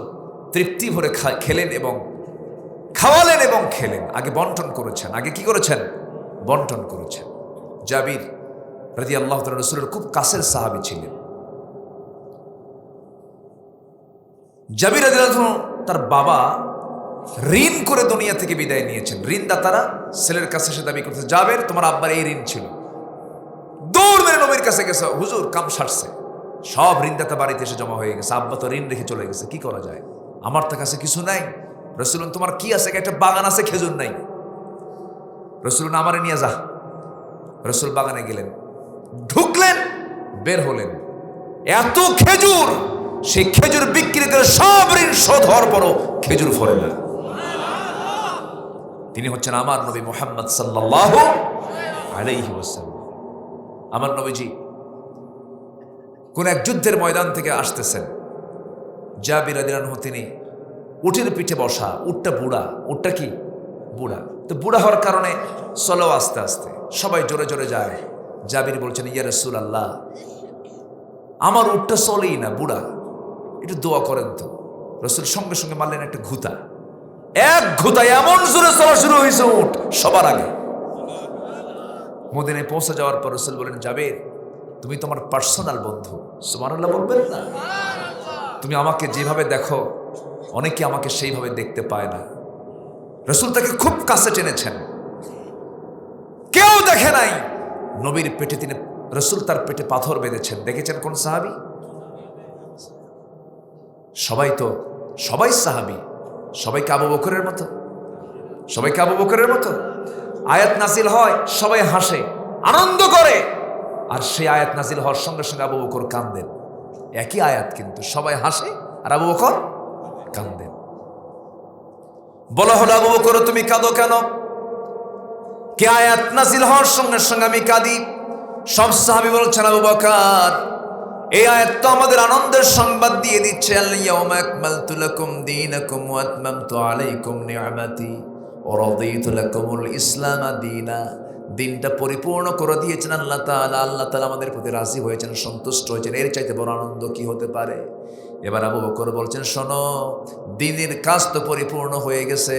তৃপ্তি ভরে খেলেন এবং খাওয়ালেন এবং খেলেন। আগে বন্টন করেছেন। আগে কি করেছেন? বন্টন করেছেন। জাবির রাদিয়াল্লাহু তাআলা রাসূলের খুব কাছের সাহাবী ছিলেন। জাবির রাদিয়াল্লাহু তার বাবা ঋণ করে দুনিয়া থেকে বিদায় নিয়েছেন। ঋণদাতারা ছেলের কাছে এসে দাবি করতে, জাবের তোমার আব্বার এই ঋণ ছিল। দৌড় মেরে নবীর কাছে গেছে, হুজুর কাম সারছে, সব ঋণদাতা বাড়িতে এসে জমা হয়ে গেছে, আব্বা তো ঋণ রেখে চলে গেছে, কি করা যায়? আমার তো কাছে কিছু নাই। রসুল তোমার কি আছে? একটা বাগান আছে, খেজুর নাই। রসুল আমারে নিয়ে যা। রসুল বাগানে গেলেন, ঢুকলেন, বের হলেন, এত খেজুর, সেই খেজুর বিক্রি করে সব ঋণ শোধ হওয়ার পরও খেজুর ফলে না। তিনি হচ্ছেন আমার নবী মুহাম্মদ সাল্লাল্লাহু আলাইহি ওয়াসাল্লাম। আমার নবীজি কোন এক যুদ্ধের ময়দান থেকে আসতেছেন। জাবির রাদিয়াল্লাহু আনহু তিনি উটের পিঠে বসা, উটটা বুড়া, উটটা কি বুড়া, তো বুড়া হওয়ার কারণে চলো আস্তে আস্তে, সবাই জোরে জোরে যায়। জাবির বলছেন, ইয়া রাসূলুল্লাহ, আমার উটটা চলেই না, বুড়া, একটু দোয়া করেন তো। রসুল সঙ্গে সঙ্গে মারলেন একটা ঘুতা। এক ঘুতায় এমন জোরে চলা শুরু হয়েছে উট সবার আগে। মদিনায় পৌঁছে যাওয়ার পর রসুল বলেন, জাবির তুমি তোমার পার্সোনাল বন্ধু, সুবহানাল্লাহ বলবেন না? তুমি আমাকে যেভাবে দেখো, অনেকে আমাকে সেইভাবে দেখতে পায় না। রসুল তাকে খুব কাছে টেনেছেন, কেউ দেখে নাই। নবীর পেটে তিনি, রসুল তার পেটে পাথর বেঁধেছেন। দেখেছেন কোন সাহাবী? সবাই সাহাবী, সবাইকে আবু বকরের মতো, সবাইকে আবু বকরের মতো। আয়াত নাজিল হয়, সবাই হাসে, আনন্দ করে, আর সেই আয়াত নাজিল হওয়ার সঙ্গে সঙ্গে আবু বকর কান্দেন। একই আয়াত, কিন্তু সবাই হাসে আর আবু বকর কান্দেন। বলা হলো, আবু বকর তুমি কাঁদো কেন? কে আয়াত নাজিল হওয়ার সঙ্গে সঙ্গে আমি কাঁদি। সব সাহাবী বলছেন, আবু বকর এই আয়াত তো আমাদের আনন্দের সংবাদ দিয়ে দিচ্ছে, আল-ইয়াওমা আকমালতু লাকুম দীনাকুম ওয়া আতমামতু আলাইকুম নি'মাতি ওয়া রাদিতু লাকুমুল ইসলাম দীনা। দিনটা পরিপূর্ণ করে দিয়েছেন আল্লাহ তাআলা। আল্লাহ তাআলা আমাদের প্রতি রাজি হয়েছেন, সন্তুষ্ট হয়েছেন। এর চাইতে বড় আনন্দ কি হতে পারে? এবার আবু বকর বলছেন, শোনো, দিনের কাজ তো পরিপূর্ণ হয়ে গেছে,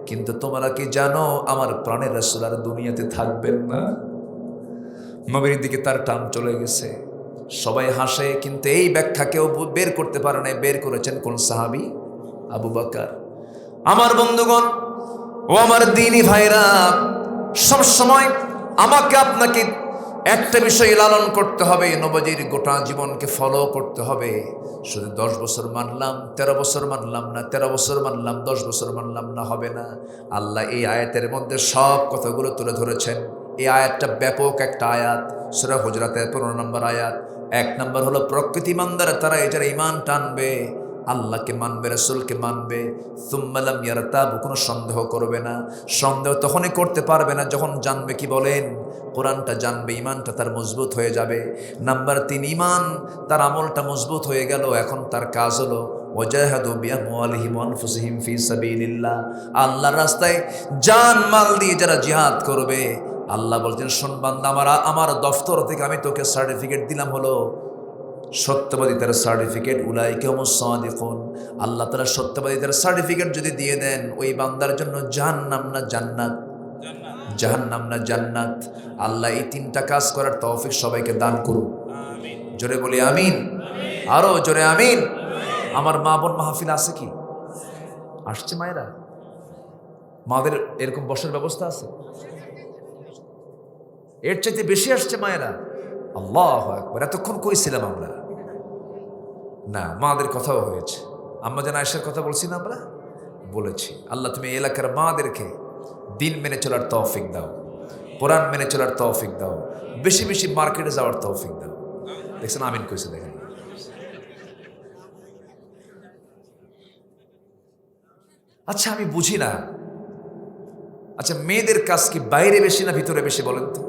কিন্তু তোমরা কি জানো আমার প্রাণের রাসূল আর দুনিয়াতে থাকবেন না? নবীর দিকে তার টান চলে গেছে। সবাই হাসে, কিন্তু এই ব্যাখ্যা কেউ বের করতে পারে না। বের করেছেন কোন সাহাবী? আবু বকর। আমার বন্ধুগণ ও আমার দ্বীনি ভাইরা, সব সময় আমাকে আপনাকে একটা বিষয় লালন করতে হবে, নবীজির গোটা জীবনকে ফলো করতে হবে। শুধু 10 বছর মানলাম, 13 বছর মানলাম না, 13 বছর মানলাম, 10 বছর মানলাম না, হবে না। আল্লাহ এই আয়াতের মধ্যে সব কথাগুলো তুলে ধরেছেন। এই আয়াতটা ব্যাপক একটা আয়াত, সূরা হুজরাতের 15 নম্বর আয়াত। 1 নম্বর হলো প্রকৃতি ইমানদার তারা, যারা ঈমান টানবে, আল্লাহকে মানবে, রাসূলকে মানবে, সুম্মা লাম ইয়ারতাবু, কোনো সন্দেহ করবে না। সন্দেহ তখনই করতে পারবে না যখন জানবে, কি বলেন, কোরআনটা জানবে, ঈমানটা তার মজবুত হয়ে যাবে। নাম্বার 3, ঈমান, তার আমলটা মজবুত হয়ে গেল। এখন তার কাজ হলো ওয়াজাহাদু বিআমওয়ালিহিম ওয়া আনফুসিহিম ফি সাবিলিল্লাহ, আল্লাহর রাস্তায় জান মাল দিয়ে যারা জিহাদ করবে। আল্লাহ বলছেন, শোন বান্দা, আমার দফতর থেকে আমি তোকে সার্টিফিকেট দিলাম, হলো সত্যবাদিতার সার্টিফিকেট, উলাইকা হুমুস সাদিকুন। আল্লাহ তাআলা সত্যবাদিতার সার্টিফিকেট যদি দিয়ে দেন, ওই বান্দার জন্য জাহান্নাম না জান্নাত, জাহান্নাম না জান্নাত। আল্লাহ এই 3টা কাজ করার তৌফিক সবাইকে দান করুন। জোরে বলি আমিন, আরো জোরে আমিন। আমার মা বোন মাহফিল আছে কি? আসছে মায়েরা? মাদের এরকম বসার ব্যবস্থা আছে? এর চাইতে বেশি আসছে মায়েরা? আল্লাহু আকবার। এতক্ষণ কইছিলাম আমরা না, মাদের কথাও হয়েছে। আম্মা জান আয়েশার কথা বলছি না আমরা? বলেছি। আল্লাহ তুমি এলাকার মাদেরকে দিন মেনে চলার তৌফিক দাও, কোরআন মেনে চলার তৌফিক দাও, বেশি বেশি মার্কেটে যাওয়ার তৌফিক দাও। দেখছেন, আমিন কইছে, দেখেন। আচ্ছা, আমি বুঝি না, আচ্ছা মেয়েদের কাজ কি বাইরে বেশি না ভিতরে বেশি বলেন তো?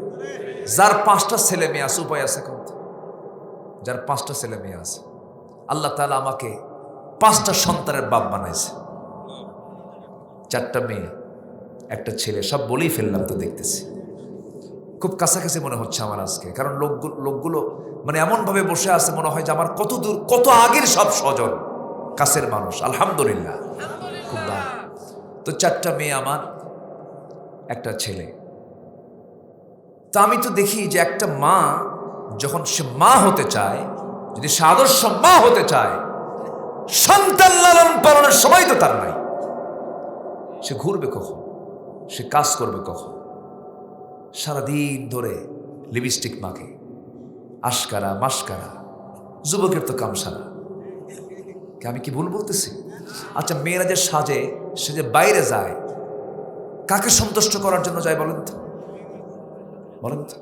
যার 5টা ছেলে মেয়ে আছে, উপায় আছে কোন? যার 5টা ছেলে মেয়ে আছে, আল্লাহ তাআলা আমাকে 5টা সন্তানের বাপ বানাইছে। 4টা মেয়ে, 1টা ছেলে, সব বলেই ফেললাম তো, দেখতেছি খুব কাছাকাছি মনে হচ্ছে আমার আজকে। কারণ লোকগুলো মানে এমনভাবে বসে আছে, মনে হয় যে আমার কত দূর, কত আগের সব স্বজন, কাছের মানুষ। আলহামদুলিল্লাহ, খুব ভালো। তো 4টা মেয়ে আমার, 1টা ছেলে। তা আমি তো দেখি যে একটা মা যখন সে মা হতে চায়, যদি সে আদর্শ মা হতে চায়, সন্তান লালন পালনের সময় তো তার নাই। সে ঘুরবে কখন, সে কাজ করবে কখন? সারাদিন ধরে লিপস্টিক মাখে, আশকারা মাস্কারা, যুবকের তো কাম সারা। আমি কি ভুল বলতেছি? আচ্ছা, মেয়েরা যে সাজে, সে যে বাইরে যায়, কাকে সন্তুষ্ট করার জন্য যায় বলেন তো? বলেন তো,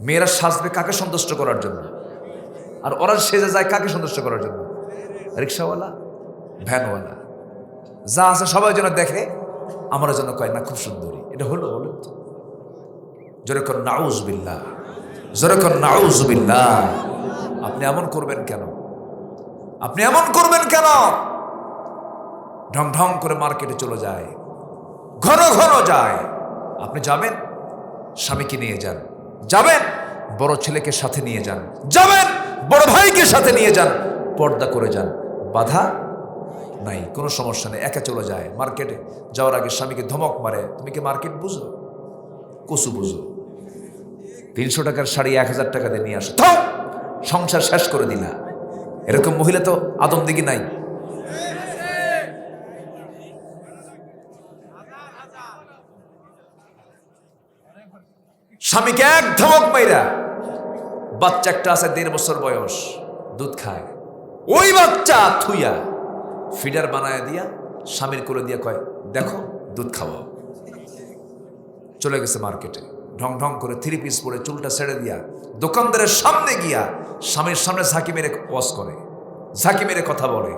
মেয়েরা সাজবে কাকে সন্তুষ্ট করার জন্য? আর ওরা সেজে যায় কাকে সন্তুষ্ট করার জন্য? রিক্সাওয়ালা, ভ্যানওয়ালা, যা আছে সবাই যেন দেখে, আমার জন্য কয় না খুব সুন্দরী। এটা হলো বলেন তো? জোরে কর নাউজুবিল্লাহ, জোরে কর নাউজুবিল্লাহ। আপনি এমন করবেন কেন? আপনি এমন করবেন কেন? ঢং ঢং করে মার্কেটে চলে যায়, ঘন ঘন যায়। আপনি যাবেন, স্বামীকে নিয়ে যান, যাবেন বড় ছেলেকে সাথে নিয়ে যান, যাবেন বড় ভাইকে সাথে নিয়ে যান, পর্দা করে যান, বাধা নাই, কোনো সমস্যা নেই। একা চলে যায় মার্কেটে, যাওয়ার আগে স্বামীকে ধমক মারে, তুমি কি মার্কেট বুঝো? কসু বুঝো? 300 টাকার শাড়ি 1000 টাকা দিয়ে নিয়ে আসো, তো সংসার শেষ করে দিলা। এরকম মহিলা তো আদম দিঘি নাই। স্বামীকে এক ধমক মাইরা, বাচ্চা একটা আছে 1.5 বছর বয়স, দুধ খায়, ওই বাচ্চা থুইয়া ফিডার বানায় দিয়া স্বামীর কোলে দিয়া কয়, দেখো দুধ খাওয়াও। চলে গেছে মার্কেটে, ঢং ঢং করে 3 পিস পরে চুলটা ছেড়ে দিয়া দোকানদারের সামনে গিয়া স্বামীর সামনে ঝাঁকি মেরে ওয়াজ করে, ঝাঁকি মেরে কথা বলে।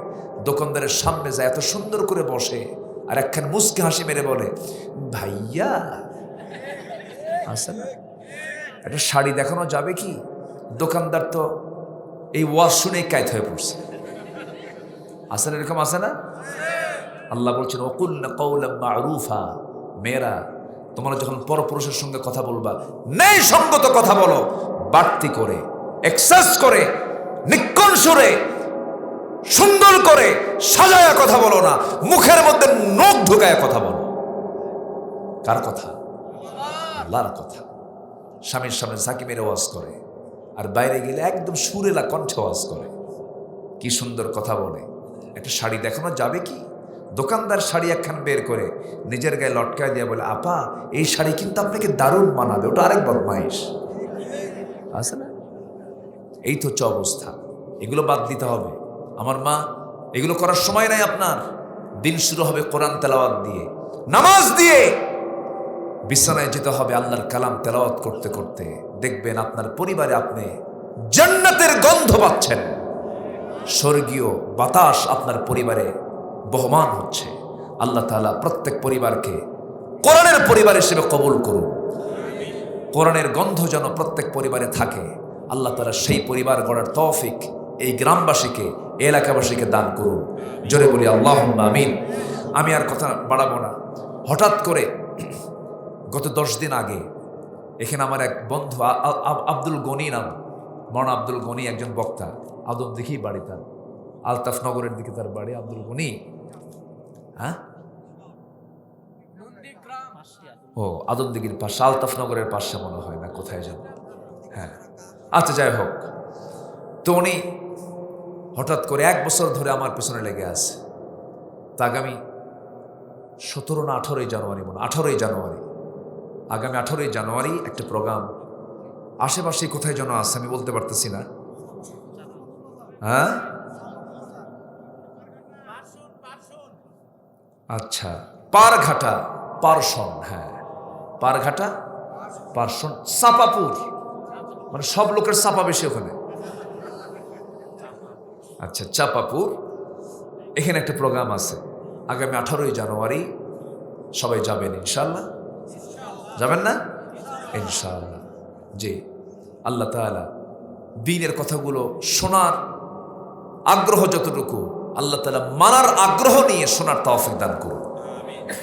দোকানদারের সামনে যায়, এত সুন্দর করে বসে, আর একখান মুচকি হাসি মেরে বলে, ভাইয়া আছে না একটা শাড়ি দেখানো যাবে কি? দোকানদার তো এই ওয়াজ শুনেই কায়ত হয়ে পড়ছে। আছে না এরকম? আছে না? আল্লাহ বলছেন ওয়াকুলনা কাওলাম মা'রুফা, মেয়েরা তোমরা যখন পরপুরুষের সঙ্গে কথা বলবা, ন্যায় সঙ্গত কথা বলো, বাড়তি করে, এক্সেস করে, নিক্কণ সুরে, সুন্দর করে সাজায়া কথা বলো না, মুখের মধ্যে নখ ঢুকায়া কথা বলো। কার কথা? আল্লাহর কথা। স্বামীর সামনে ঝাঁকি মেরে ওয়াজ করে, আর বাইরে গেলে একদম সুরেলা কণ্ঠে ওয়াজ করে, কি সুন্দর কথা বলে। একটা শাড়ি দেখানো যাবে কি? দোকানদার শাড়ি একখান বের করে নিজের গায়ে লটকায় দিয়ে বলে, আপা এই শাড়ি কিন্তু আপনাকে দারুণ মানাবে। ওটা আরেক বদমাইশ আছে না? এই তো অবস্থা। এগুলো বাদ দিতে হবে আমার মা। এগুলো করার সময় নাই আপনার। দিন শুরু হবে কোরআন তেলাওয়াত দিয়ে, নামাজ দিয়ে। বিছানায় যেতে হবে আল্লাহর কালাম তেলাওয়াত করতে করতে। দেখবেন আপনার পরিবারে আপনি জান্নাতের গন্ধ পাচ্ছেন, স্বর্গীয় বাতাস আপনার পরিবারে বহমান হচ্ছে। আল্লাহ তাআলা প্রত্যেক পরিবারকে কোরআনের পরিবার হিসেবে কবুল করুন। কোরআনের গন্ধ যেন প্রত্যেক পরিবারে থাকে। আল্লাহ তাআলা সেই পরিবার গড়ার তৌফিক এই গ্রামবাসীকে, এলাকাবাসীকে দান করুন। জোরে বলি আল্লাহুম্মা আমিন। আমি আর কথা বাড়াবো না। হঠাৎ করে গত 10 দিন আগে এখানে আমার এক বন্ধু আব্দুল গনি নাম, মৌলানা আব্দুল গনি, একজন বক্তা, আদম দিঘি বাড়ি তার, আলতাফ নগরের দিকে তার বাড়ি। আব্দুল গনি, হ্যাঁ, ও আদম দিঘির পাশে, আলতাফ নগরের পাশে মনে হয় না, কোথায় যেন। হ্যাঁ, আচ্ছা যাই হোক। তো উনি হঠাৎ করে 1 বছর ধরে আমার পেছনে লেগে আছে। তা আগামী 17 না 18ই জানুয়ারি, মনে 18ই জানুয়ারি, আগামী 18ই জানুয়ারি একটা প্রোগ্রাম আশেপাশে কোথায় যেন আছে, আমি বলতে পারতেছি না। হ্যাঁ, আচ্ছা, পারঘাটা পারসন, হ্যাঁ পারঘাটা পারসন, চাপাপুর, মানে সব লোকের চাপা বেশি ওখানে। আচ্ছা, চাপাপুর, এখানে একটা প্রোগ্রাম আছে আগামী 18ই জানুয়ারি। সবাই যাবেন ইনশাল্লাহ? যাবেন না? ইনশাআল্লাহ। জি, আল্লাহ তাআলা দ্বীনের কথাগুলো শোনার আগ্রহ যতটুকু, আল্লাহ তাআলা মানার আগ্রহ নিয়ে শোনার তৌফিক দান করুন।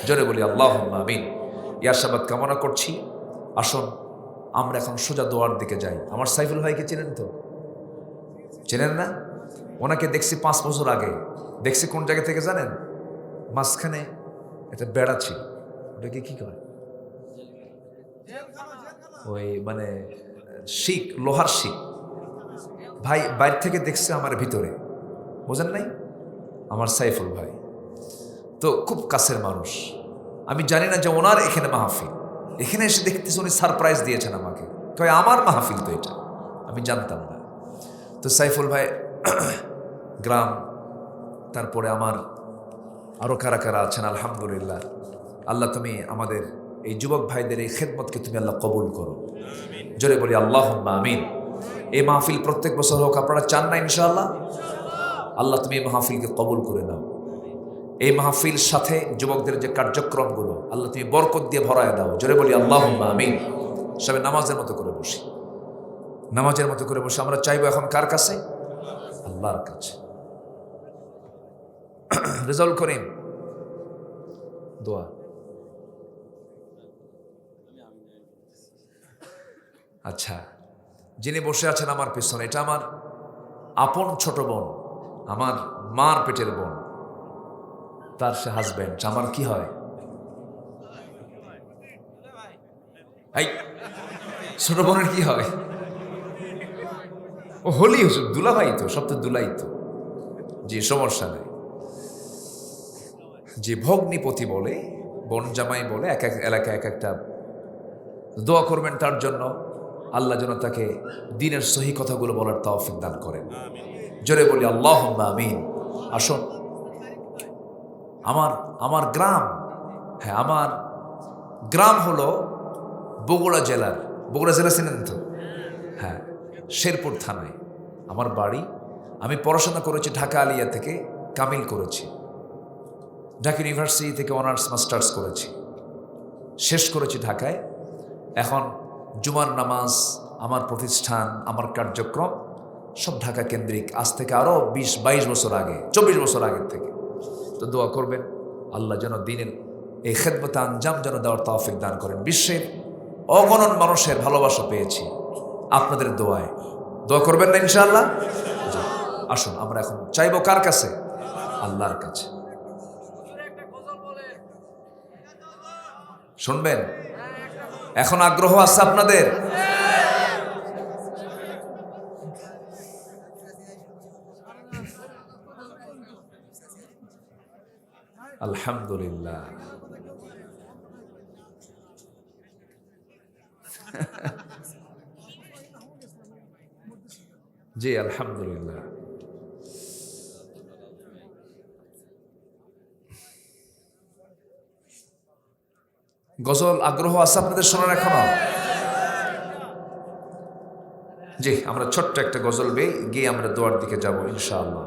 জোরে বলি আল্লাহুম্মা আমিন। ইয়ারশাবাদ কামনা করছি। আসুন আমরা এখন সোজা দোয়ার দিকে যাই। আমার সাইফুল ভাইকে চেনেন তো? চেনেন না? ওনাকে দেখছি 5 বছর আগে। দেখছি কোন জায়গা থেকে জানেন? মাঝখানে একটা বেড়া ছিল, ওটাকে কি করে, ওই মানে শিক, লোহার শিক। ভাই বাইরে থেকে দেখছে আমার ভিতরে, বোঝেন নাই? আমার সাইফুল ভাই তো খুব কাছের মানুষ। আমি জানি না যে ওনার এখানে মাহফিল, এখানে এসে দেখতেছি উনি সারপ্রাইজ দিয়েছেন আমাকে, কয় আমার মাহফিল তো এটা, আমি জানতাম না। তো সাইফুল ভাই গ্রাম, তারপরে আমার আরও কারা কারা আছেন, আলহামদুলিল্লাহ। আল্লাহ তুমি আমাদের এই যুবক ভাইদের এই খেদমতকে তুমি আল্লাহ কবুল করো, জোরে বলি আল্লাহুম্মা আমিন। এই মাহফিল প্রত্যেক বছর হোক, আপনারা চান না ইনশাআল্লাহ? আল্লাহ তুমি এই মাহফিলকে কবুল করে নাও। এই মাহফিল সাথে যুবকদের যে কার্যক্রমগুলো আল্লাহ তুমি বরকত দিয়ে ভরায় দাও, জোরে বলি আল্লাহুম্মা আমিন। সবাই নামাজের মতো করে বসি, নামাজের মতো করে বসে আমরা চাইবো এখন কার কাছে? আল্লাহর কাছে। রেজাউল করিম দোয়া। আচ্ছা, যিনি বসে আছেন আমার পেছনে, এটা আমার আপন ছোট বোন, আমার মার পেটের বোন, তার সে হাজব্যান্ড। আমার কি হয়? এই ছোট বোনের কি হয়? ও হলি দুলাভাই তো, সব তো দুলাই তো। জি, সমস্যা নেই। যে ভগ্নিপতি বলে, বোন জামাই বলে, এক এক এলাকায় এক একটা। দোয়া করবেন তার জন্য, আল্লাহ যেন তাকে দ্বীনের সহি কথাগুলো বলার তৌফিক দান করেন, জোরে বলি আল্লাহুম্মা আমিন। আসুন, আমার গ্রাম, হ্যাঁ আমার গ্রাম হলো বগুড়া জেলার, বগুড়া জেলা চিনেন তো? হ্যাঁ, শেরপুর থানায় আমার বাড়ি। আমি পড়াশোনা করেছি ঢাকা আলিয়া থেকে, কামিল করেছি, ঢাকা ইউনিভার্সিটি থেকে অনার্স মাস্টার্স করেছি, শেষ করেছি ঢাকায়। এখন জুমার নামাজ, আমার প্রতিষ্ঠান, আমার কার্যক্রম সব ঢাকা কেন্দ্রিক, আজ থেকে আরও 20-22 বছর আগে, 24 বছর আগের থেকে। তো দোয়া করবেন আল্লাহ যেন দ্বীনের এই খেদমতে আঞ্জাম যেন দেওয়ার তৌফিক দান করেন। বিশ্বের অগণন মানুষের ভালোবাসা পেয়েছি আপনাদের দোয়ায়, দোয়া করবেন না ইনশাআল্লাহ? আসুন আমরা এখন চাইবো কার কাছে? আল্লাহর কাছে। শুনবেন? এখন আগ্রহ আছে আপনাদের? আলহামদুলিল্লাহ। জি আলহামদুলিল্লাহ। গজল আগ্রহ আছে আপনাদের শোনার এখনো? জি, আমরা ছোট্ট একটা গজল গিয়ে আমরা দোয়ার দিকে যাব ইনশাআল্লাহ।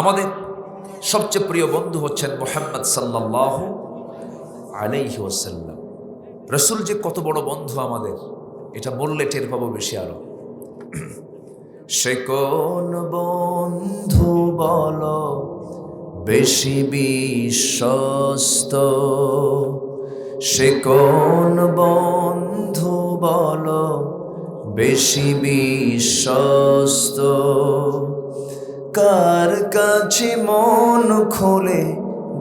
আমাদের সবচেয়ে প্রিয় বন্ধু হচ্ছেন মুহাম্মদ সাল্লাল্লাহু আলাইহি ওয়াসাল্লাম। রাসূল যে কত বড় বন্ধু আমাদের, এটা বললে টের পাবো বেশি আরো। সে কোন বন্ধু বলো বেশি বিশ্বস্ত, সে কোন বন্ধু বলো বেশি বিশ্বস্ত, কার কাছে মন খুলে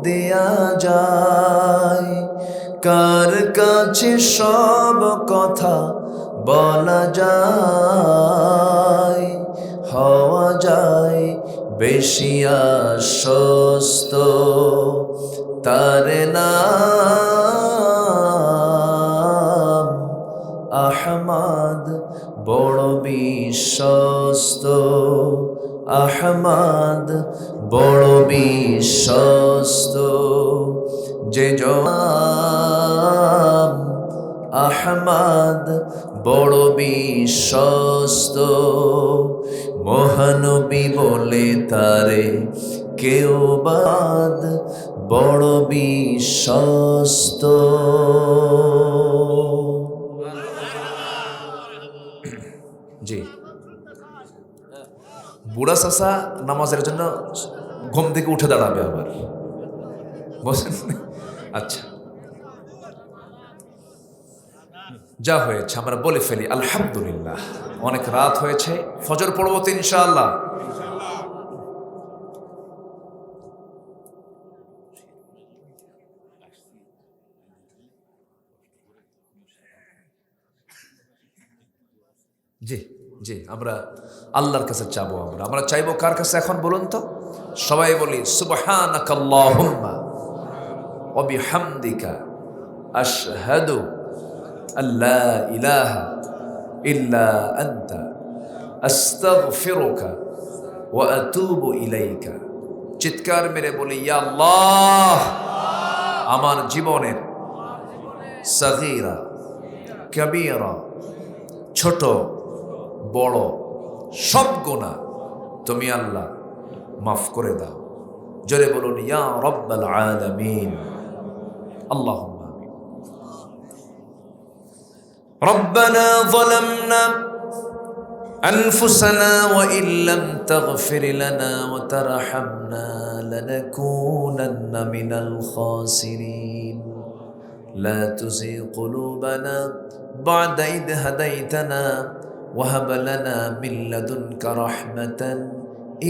দেয়া যায়, কার কাছে সব কথা বলা যায়, হওয়া যায় বেশি আশ্বস্ত, তার নাম আহমদ বড় বিশ্বস্ত, আহমদ বড় বিশ্বস্ত, যে নাম আহমদ বড় বিশ্বস্ত, মহানবী বলে তারে কেউ বাদ বড় বিশ্বস্ত। জি, বুড়া চাচা নামাজের জন্য ঘুম থেকে উঠে দাঁড়াবে আবার, বুঝলেন? আচ্ছা, যা হয়েছে আমরা বলে ফেলি আলহামদুলিল্লাহ। অনেক রাত হয়েছে, ফজর পড়বো তো ইনশাআল্লাহ। জি জি, আমরা আল্লাহর কাছে চাবো। আমরা চাইবো কার কাছে এখন বলুন তো? সবাই বলি সুবহানাকাল্লাহুম্মা ওয়া বিহামদিকা আশহাদু আল্লা ইলাহা ইল্লা আনতা আস্তাগফিরুকা ওয়া আতুবু ইলাইকা। চিৎকার মেরে বলি, ইয়া আল্লাহ, আমার জীবনের সাগীরা কাবীরা, ছোট বড় সব গুনাহ তুমি আল্লাহ মাফ করে দাও। জোরে বলুন, ইয়া রাব্বাল আলামিন। আল্লাহুম্মা আমিন। রব্বানা যালামনা أنفسنا وإن لم تغفر لنا وترحمنا لنكونن من الخاسرين لا تزغ قلوبنا بعد إذ هديتنا وهب لنا من لدنك رحمة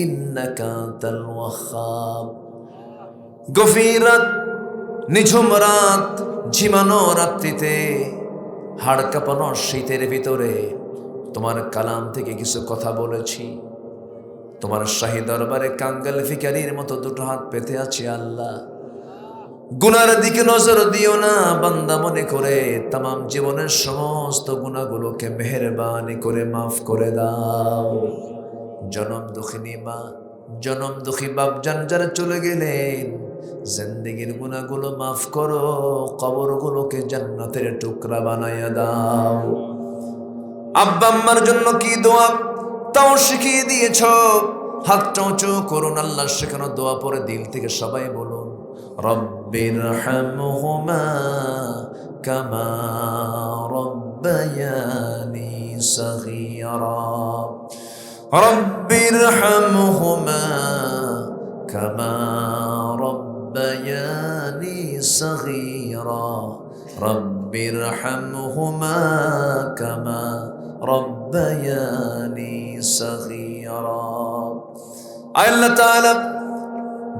إنك أنت الوهاب। গভীর রাত, নিঝুম রাত, ঝিমানো রাত্রিতে, হাড় কাঁপানো শীতের ভিতরে তোমার কালাম থেকে কিছু কথা বলেছি। তোমার শাহী দরবারে কাঙ্গাল ভিখারির মতো দুটো হাত পেতে আছি। আল্লাহ, গুনার দিকে নজর দিও না, বান্দা মনে করে তামাম জীবনের সমস্ত গুনাহগুলোকে মেহেরবানি করে মাফ করে দাও। জনম দুঃখিনী মা, জনম দুঃখী বাপজান যারা চলে গেলেন, জিন্দেগির গুনাহগুলো মাফ করো, কবরগুলোকে জান্নাতের টুকরা বানাইয়া দাও। আব্বা আম্মার জন্য কি দোয়া তাও শিখিয়ে দিয়েছ, হাতটা উঁচু করুন, আল্লাহ শেখানো দোয়া পরে দিল থেকে সবাই বলুন, রব্বিরহামহুমা কামা রব্বায়ানি সগীরা, রব্বিরহামহুমা কামা রব্বায়ানি সগীরা, রব্বিরহামহুমা কামা রব্বায়ানি সগীরা। আল্লাহ তাআলা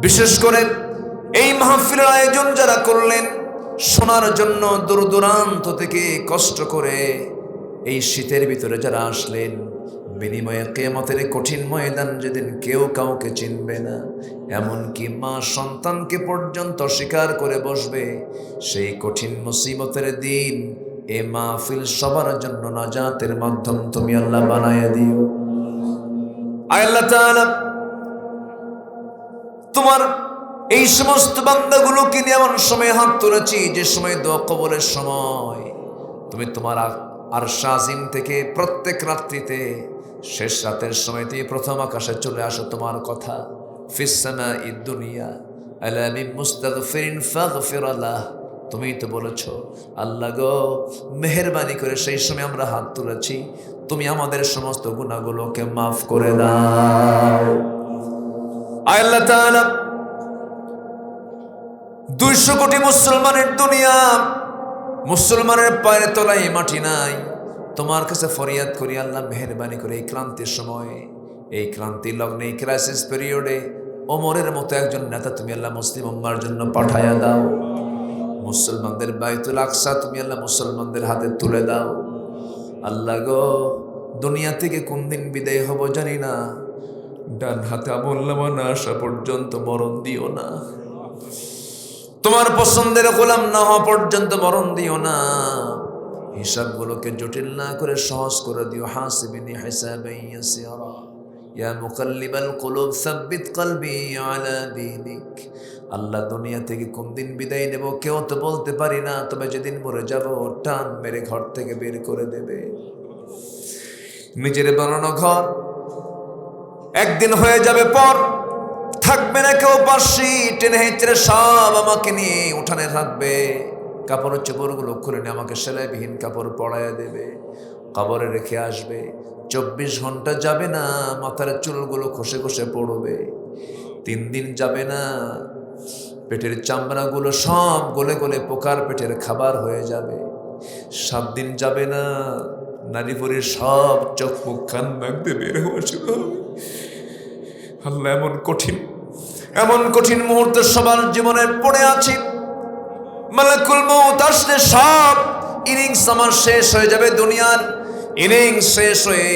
বিশেষ করে এই মাহফিলের আয়োজন যারা করলেন, শোনার জন্য দূর দূরান্ত থেকে কষ্ট করে এই শীতের ভিতরে যারা আসলেন, বিনিময়ে কিয়ামতের কঠিন ময়দান যেদিন কেউ কাউকে চিনবে না, এমনকি মা সন্তানকে পর্যন্ত স্বীকার করে বসবে, সেই কঠিন মুসিবতের দিন এ মাহফিল সবার জন্য নাজাতের মাধ্যম তুমি আল্লাহ বানায়া দিও। আল্লাহ তাআলা তোমার এই সমস্ত বান্দাগুলোকে নিয়ে এমন সময় হাত তুলেছি যে সময় দোয়া কবুলের সময় তুমি তোমার আরশ আজিম থেকে প্রত্যেক রাত্রিতে শেষ রাতের সময় তুমি প্রথম আকাশে চলে আসো। তোমার কথা, ফিস সামাঈদ দুনিয়া আলা মিন মুস্তাগফিরিন ফাগফির লাহ, তুমি তো বলেছো আল্লাহ গো, মেহেরবানি করে সেই সময় আমরা হাত তুলেছি, তুমি আমাদের সমস্ত গুনাহগুলোকে মাফ করে দাও। আল্লাহ তাআলা 200 কোটি মুসলমানের দুনিয়া, মুসলমানের পায়ের তলায় মাটি নাই। তোমার কাছে ফরিয়াদ করি আল্লাহ, মেহেরবানি করে এই ক্রান্তির সময়ে, এই ক্রান্তি লগ্নে, এই ক্রাইসিস পিরিয়ডে ওমরের মতো একজন নেতা তুমি আল্লাহ মুসলিম উম্মার জন্য পাঠায়া দাও। মুসলমানদের বাইতুল আকসা তুমি আল্লাহ মুসলমানদের হাতে তুলে দাও। আল্লাহ গো, দুনিয়া থেকে কোন দিন বিদায় হব জানি না, ডান হাতে আমল নামা না আসা পর্যন্ত মরণ দিও না, তোমার পছন্দের গোলাম না হওয়া পর্যন্ত মরণ দিও না, হিসাবগুলোকে জটিল না করে সহজ করে দিও। হাসিবিনি হিসাবান ইয়াসিরা, ইয়া মুকাল্লিবাল কুলুব সাব্বিত কলবি আলা দীনিক। আল্লাহ, দুনিয়া থেকে কোন দিন বিদায় নেব কেউ তো বলতে পারি না, তবে যেদিন মরে যাব টান মেরে ঘর থেকে বের করে দেবে। নিজের বানানো ঘর একদিন হয়ে যাবে পর, থাকবে না কেউ পাশে, টেনে হেঁচড়ে সব আমাকে নিয়ে উঠানে থাকবে, কাপড়ের চোপড়গুলো খুলে নিয়ে আমাকে সেলাইবিহীন কাপড় পরাইয়া দেবে, কবরে রেখে আসবে। 24 ঘন্টা যাবে না, মাথার চুলগুলো খসে খসে পড়বে। 3 দিন যাবে না, পেটের চামড়াগুলো সব গলে গলে পোকার পেটের খাবার হয়ে যাবে। 7 দিন যাবে না, নারী পরীর সব চোখ মুখ কান নাক দিয়ে বের হওয়া শুরু হবে। আল্লাহ, এমন কঠিন মুহূর্তে সবার জীবনে পড়ে আছি। মালাকুল মউত আসলে সব ইনিংস আমার শেষ হয়ে যাবে, দুনিয়ার ইনিংস শেষ হয়ে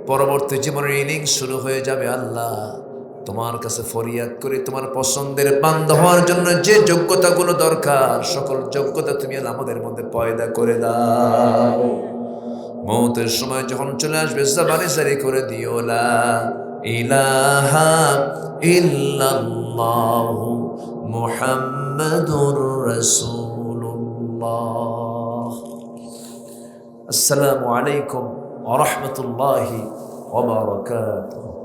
পরবর্তী জীবনের ইনিংস শুরু হয়ে যাবে। আল্লাহ, তোমার কাছে ফরিয়াদ করি, তোমার পছন্দের বান্দা হওয়ার জন্য যে যোগ্যতাগুলো দরকার সকল যোগ্যতা তুমি আমাদের মধ্যে পয়দা করে দাও। মৌতের সময় যখন চলে আসবে জবানে জারি করে দিও লা ইলাহা ইল্লাল্লাহু মুহাম্মাদুর রাসূলুল্লাহ। আসসালামু আলাইকুম ওয়া রাহমাতুল্লাহি ওয়া বারাকাতুহু।